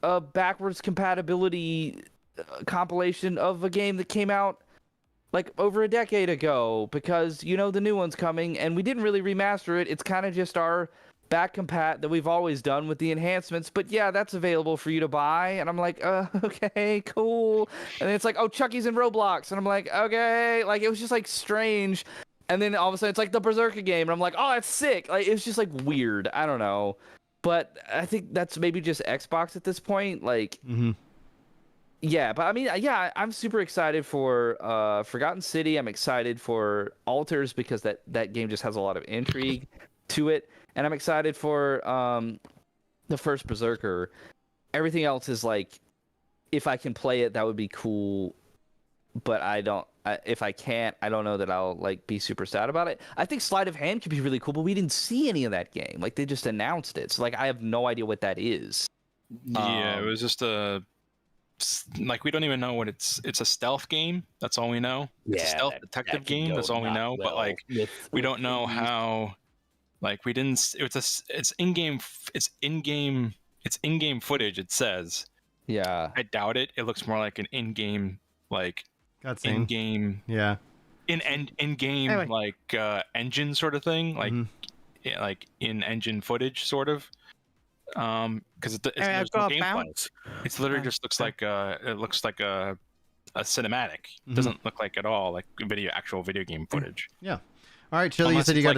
a backwards compatibility compilation of a game that came out like over a decade ago, because the new one's coming, and we didn't really remaster it. It's kind of just our back compat that we've always done with the enhancements, but yeah, that's available for you to buy. And I'm like, okay, cool. And then it's like, oh, Chucky's in Roblox, and I'm like, okay. Like, it was just like strange. And then all of a sudden it's like the Berserker game, and I'm like, oh, that's sick. Like, it was just like weird. I don't know, but I think that's maybe just Xbox at this point. Like, yeah, but I mean, yeah, I'm super excited for Forgotten City. I'm excited for Alters because that game just has a lot of intrigue to it. And I'm excited for the first Berserker. Everything else is like, if I can play it, that would be cool. But if I can't, I don't know that I'll like be super sad about it. I think Sleight of Hand could be really cool, but we didn't see any of that game. Like, they just announced it. So like, I have no idea what that is. Yeah, it was just we don't even know what it's a stealth game. That's all we know. It's a stealth detective game. That's all we know. But like, we don't know how. Like, we didn't. It's in-game footage. It says. Yeah. I doubt it. It looks more like an in-game in-game. Yeah. In-game Anyway. engine sort of thing. Like like in-engine footage sort of. Because there's no gameplay. It's literally just looks like it looks like a cinematic. It doesn't look like at all like actual video game footage. Yeah. All right, Chili, you said you got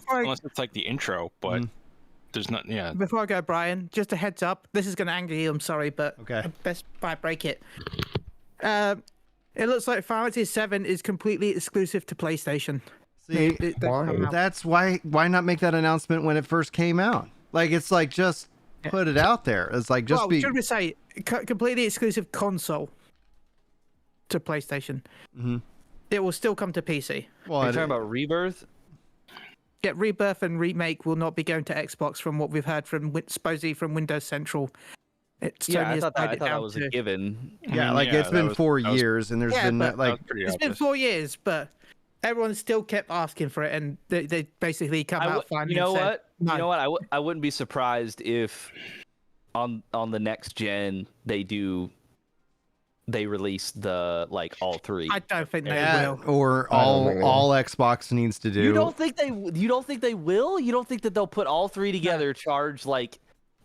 unless it's like the intro, but there's not. Yeah. Before I go, Brian, just a heads up. This is going to anger you. I'm sorry, but best I break it. It looks like Final Fantasy VII is completely exclusive to PlayStation. See, that's why not make that announcement when it first came out? Like, it's like, just put it out there. It's like, just be. Should we say completely exclusive console to PlayStation? It will still come to PC. Well, are you talking about Rebirth? Rebirth and Remake will not be going to Xbox from what we've heard from supposedly from Windows Central. I thought that was a given. Yeah, it's been 4 years, and there's been it's been 4 years, but everyone still kept asking for it, and they basically come out finally. You know and said, what? No. You know what? I wouldn't be surprised if on the next gen they release the all 3. I don't think they will. Or all Xbox needs to do. You don't think they will? You don't think that they'll put all 3 together, charge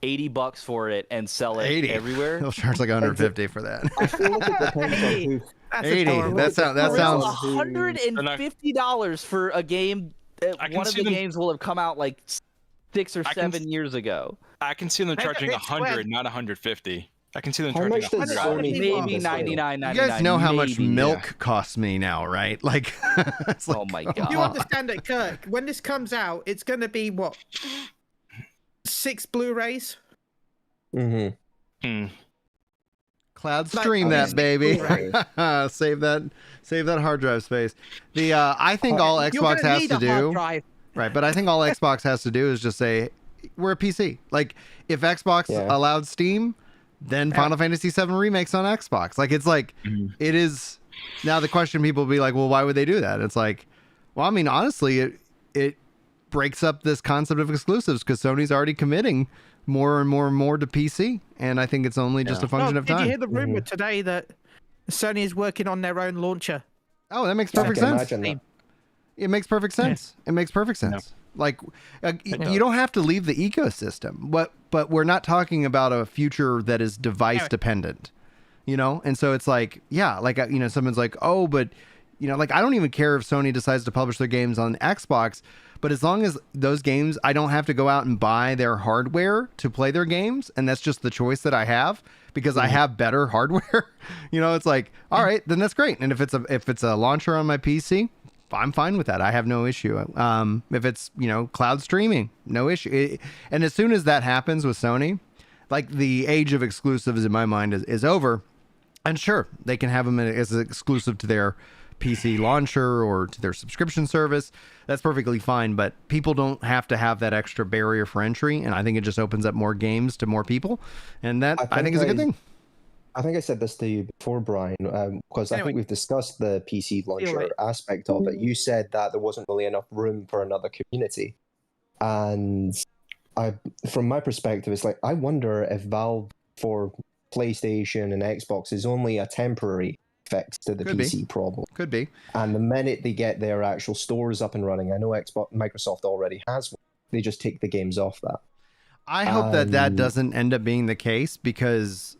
$80 for it, and sell it everywhere? They'll charge $150 for that. I feel like it depends on who. $80. That sounds $150 for a game. One of the games will have come out 6 or 7 years ago. I can see them charging $100, not $150. I can see them How charging much does $100. Sony Maybe $99.99. You guys know how much milk costs me now, right? Oh my god! You understand it, Kirk? When this comes out, it's going to be what? 6 Blu-rays. Cloud stream that baby. Save that hard drive space. I think all Xbox has to do. Right, but I think all Xbox has to do is just say we're a PC. If Xbox allowed Steam, then Final Fantasy VII Remake's on Xbox. It is. Now the question people will be like, well, why would they do that? It's well, I mean, honestly, it breaks up this concept of exclusives because Sony's already committing more and more and more to PC, and I think it's only just a function of time. Did you hear the rumor today that Sony is working on their own launcher? Oh, that makes perfect sense. It makes perfect sense. It makes perfect sense. You don't have to leave the ecosystem, but we're not talking about a future that is device dependent, And so it's someone's like, oh, but I don't even care if Sony decides to publish their games on Xbox, but as long as those games, I don't have to go out and buy their hardware to play their games, and that's just the choice that I have because I have better hardware. It's all right, then that's great. And if it's a launcher on my PC, I'm fine with that. I have no issue. If it's, cloud streaming, no issue. And as soon as that happens with Sony, the age of exclusives in my mind is over. And sure, they can have them as exclusive to their PC launcher or to their subscription service. That's perfectly fine. But people don't have to have that extra barrier for entry. And I think it just opens up more games to more people. And that I think is a good thing. I think I said this to you before, Brian, because I think we've discussed the PC launcher aspect of it. You said that there wasn't really enough room for another community. And from my perspective, it's I wonder if Valve for PlayStation and Xbox is only a temporary fix to the PC problem. Could be. And the minute they get their actual stores up and running, I know Microsoft already has one, they just take the games off that. I hope that doesn't end up being the case because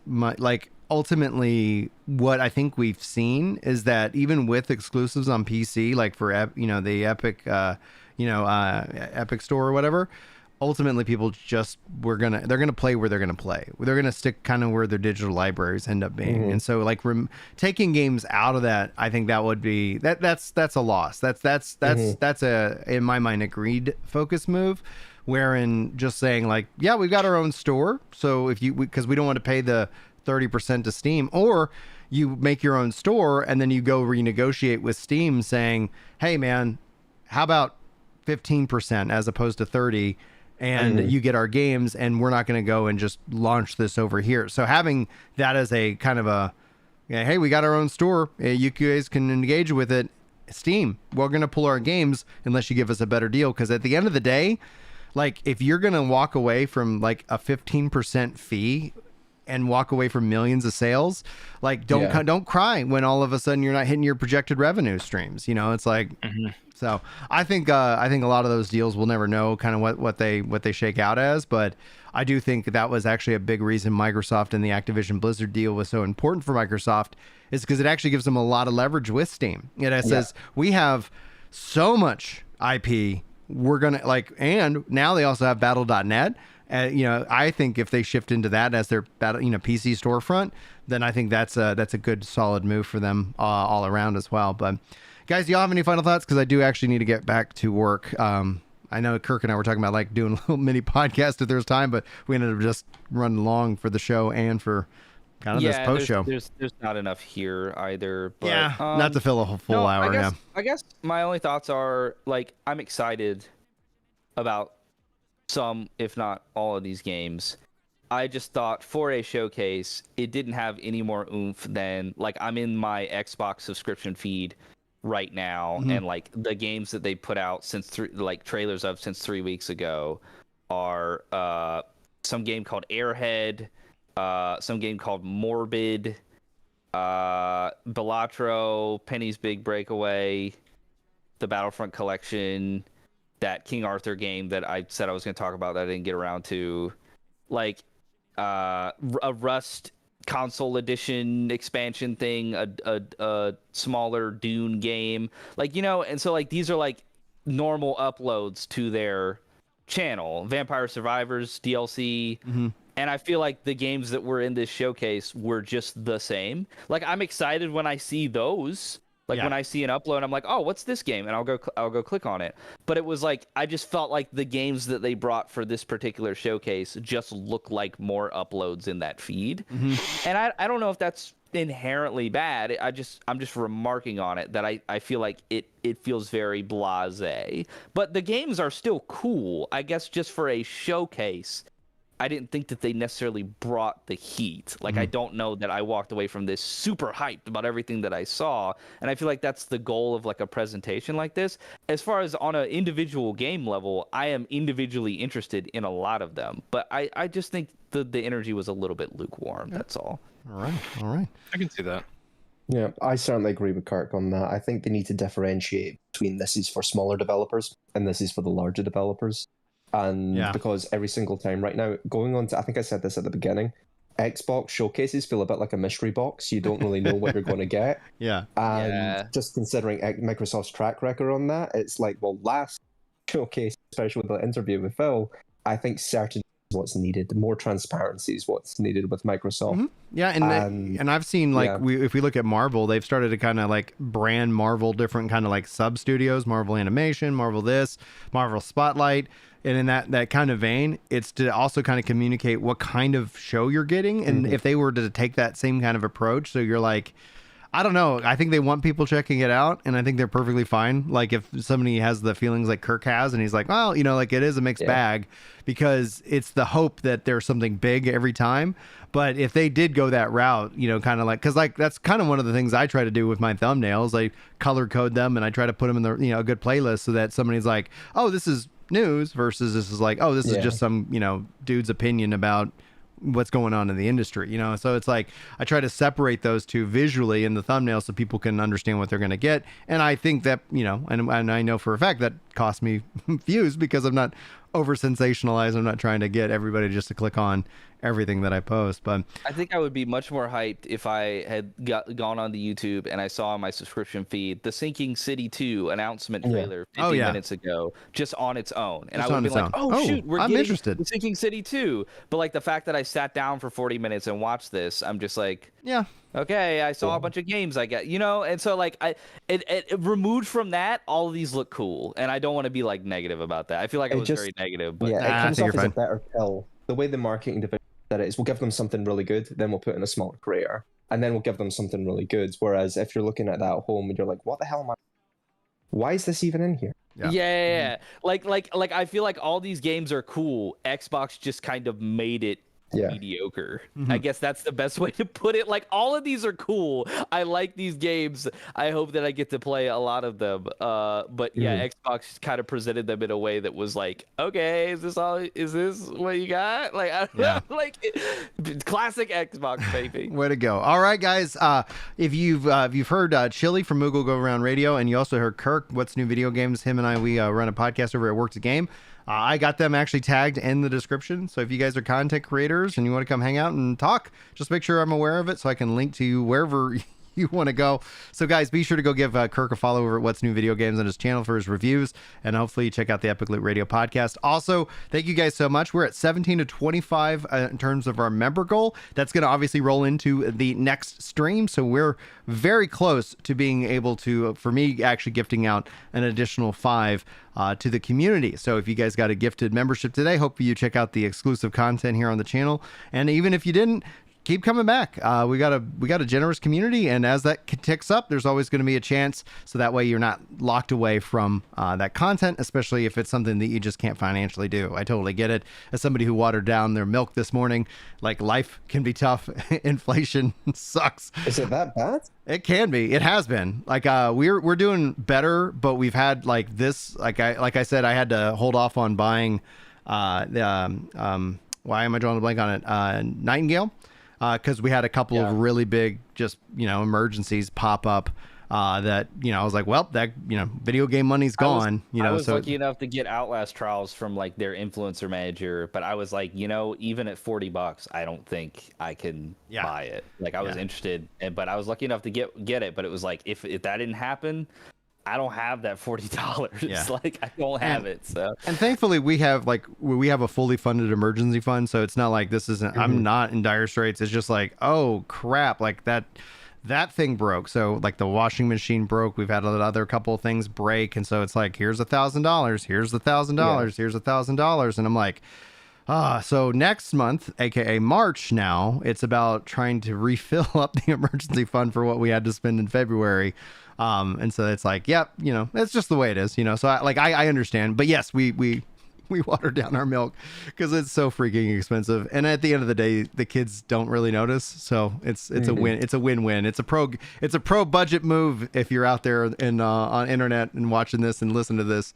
ultimately what I think we've seen is that even with exclusives on PC, for the Epic Epic Store or whatever, ultimately people they're gonna play where they're gonna play. They're gonna stick kind of where their digital libraries end up being. And so taking games out of that, I think that would be that's a loss. That's a, in my mind, a greed focus move. Wherein just saying we've got our own store, so because we don't want to pay the 30% to Steam, or you make your own store and then you go renegotiate with Steam saying, hey man, how about 15% as opposed to 30, and you get our games and we're not going to go and just launch this over here. So having that as a kind of a, hey, we got our own store, you guys can engage with it. Steam, we're going to pull our games unless you give us a better deal, because at the end of the day, if you're going to walk away from a 15% fee and walk away from millions of sales, don't cry when all of a sudden you're not hitting your projected revenue streams. So I think a lot of those deals we'll never know kind of what they shake out as, but I do think that was actually a big reason Microsoft and the Activision Blizzard deal was so important for Microsoft, is because it actually gives them a lot of leverage with Steam. It says we have so much IP. We're gonna and now they also have Battle.net. I think if they shift into that as their PC storefront, then I think that's a good solid move for them all around as well. But guys, do y'all have any final thoughts? Because I do actually need to get back to work. I know Kirk and I were talking about doing a little mini podcast if there's time, but we ended up just running long for the show and for kind of this post show. There's not enough here either. But, not to fill a full hour. I guess my only thoughts are I'm excited about some, if not all of these games. I just thought for a showcase, it didn't have any more oomph than, like, I'm in my Xbox subscription feed right now, and like the games that they put out since trailers of since 3 weeks ago are some game called Airhead, some game called Morbid, Balatro, Penny's Big Breakaway, the Battlefront Collection, that King Arthur game that I said I was going to talk about that I didn't get around to, like a Rust console edition expansion thing, a smaller Dune game, like, you know. And so like these are like normal uploads to their channel, Vampire Survivors DLC. And I feel like the games that were in this showcase were just the same. Like, I'm excited when I see those. Like, when I see an upload, I'm like, oh, what's this game? And I'll go click on it. But it was like, I just felt like the games that they brought for this particular showcase just look like more uploads in that feed. And I don't know if that's inherently bad. I'm just remarking on it that I feel like it feels very blasé. But the games are still cool. I guess just for a showcase, I didn't think that they necessarily brought the heat. Like, I don't know that I walked away from this super hyped about everything that I saw. And I feel like that's the goal of like a presentation like this. As far as on an individual game level, I am individually interested in a lot of them. But I just think the energy was a little bit lukewarm. That's all. All right. I can see that. Yeah, I certainly agree with Kirk on that. I think they need to differentiate between this is for smaller developers and this is for the larger developers. And because every single time right now, going on to, I think I said this at the beginning, Xbox showcases feel a bit like a mystery box. You don't really know what you're going to get. And just considering Microsoft's track record on that, it's like, well, last showcase, especially with the interview with Phil, I think certainty is what's needed. More transparency is what's needed with Microsoft. And I've seen, like, if we look at Marvel, they've started to kind of like brand Marvel different kind of like sub studios, Marvel Animation, Marvel this, Marvel Spotlight. And in that kind of vein, it's to also kind of communicate what kind of show you're getting. And if they were to take that same kind of approach, so you're like, I don't know, I think they want people checking it out, and I think they're perfectly fine. Like, if somebody has the feelings like Kirk has, and he's like, well, you know, like, it is a mixed bag, because it's the hope that there's something big every time. But if they did go that route, you know, kind of like, because like that's kind of one of the things I try to do with my thumbnails. I color code them and I try to put them in the, you know, a good playlist so that somebody's like, oh, this is news versus this is like, oh, this is just some, you know, dude's opinion about what's going on in the industry, you know. So it's like I try to separate those two visually in the thumbnail so people can understand what they're going to get. And I think that, you know, and I know for a fact that cost me views because I'm not over sensationalized. I'm not trying to get everybody just to click on everything that I post. But I think I would be much more hyped if I had gone on the YouTube and I saw on my subscription feed the Sinking City 2 announcement trailer 15 minutes ago, just on its own. And I would have been like, oh shoot, we're getting interested. The Sinking City 2. But like the fact that I sat down for 40 minutes and watched this, I'm just like, okay, I saw a bunch of games I get, you know. And so like it removed from that, all of these look cool. And I don't want to be like negative about that. I feel like I was very negative. But it comes off as a better pill. The way the marketing division that is, we'll give them something really good, then we'll put in a smaller creator, and then we'll give them something really good. Whereas if you're looking at that at home and you're like, what the hell am I? Why is this even in here? Like I feel like all these games are cool. Xbox just kind of made it mediocre. I guess that's the best way to put it. Like, all of these are cool. I like these games. I hope that I get to play a lot of them. But Xbox kind of presented them in a way that was like, okay, is this what you got? Like, I don't know, like classic Xbox, baby. Way to go. All right, guys. If you've heard Chili from Moogle Go Around Radio, and you also heard Kirk, What's New Video Games, him and I, we run a podcast over at Works a Game. I got them actually tagged in the description. So if you guys are content creators and you want to come hang out and talk, just make sure I'm aware of it so I can link to you wherever you want to go. So guys, be sure to go give Kirk a follow over at What's New Video Games on his channel for his reviews, and hopefully check out the Epic Loot Radio podcast. Also, thank you guys so much. We're at 17 to 25 in terms of our member goal. That's going to obviously roll into the next stream, so we're very close to being able to, for me, actually gifting out an additional 5 to the community. So if you guys got a gifted membership today, hope you check out the exclusive content here on the channel. And even if you didn't, keep coming back. We got a generous community, and as that ticks up, there's always going to be a chance. So that way you're not locked away from that content, especially if it's something that you just can't financially do. I totally get it. As somebody who watered down their milk this morning, like, life can be tough. Inflation sucks. Is it that bad? It can be. It has been. Like, we're doing better, but we've had like this. Like I said, I had to hold off on buying why am I drawing a blank on it? Nightingale, because we had a couple of really big, just, emergencies pop up. That, I was like, well, that, video game money's gone. I was lucky enough to get Outlast Trials from like their influencer manager, but I was like, even at $40, I don't think I can buy it. Like, I was interested, but I was lucky enough to get it. But it was like, if that didn't happen, I don't have that $40. Yeah. Like, I don't have it. So, and thankfully we have a fully funded emergency fund, so it's not like this isn't. I'm not in dire straits. It's just like, oh crap, like that thing broke. So like the washing machine broke. We've had another couple of things break, and so it's like, here's $1,000. Here's $1,000. Here's $1,000, and I'm like, so next month, aka March, now it's about trying to refill up the emergency fund for what we had to spend in February. And so it's like, yep, it's just the way it is, so I understand, but yes, we water down our milk because it's so freaking expensive. And at the end of the day, the kids don't really notice. So it's a win. It's a win-win. It's a pro budget move. If you're out there and on internet and watching this and listen to this,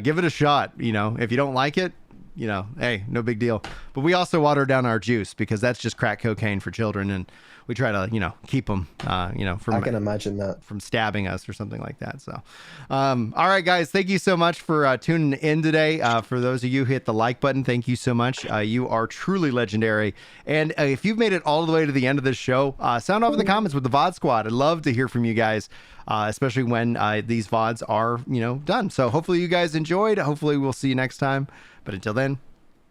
give it a shot. If you don't like it, hey, no big deal. But we also water down our juice because that's just crack cocaine for children, and we try to, keep them, from, I can imagine that, from stabbing us or something like that. So, all right, guys, thank you so much for tuning in today. For those of you who hit the like button, thank you so much. You are truly legendary. And if you've made it all the way to the end of this show, sound off in the comments with the VOD squad. I'd love to hear from you guys. Especially when these VODs are, done. So hopefully you guys enjoyed. Hopefully we'll see you next time. But until then,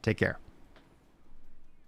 take care.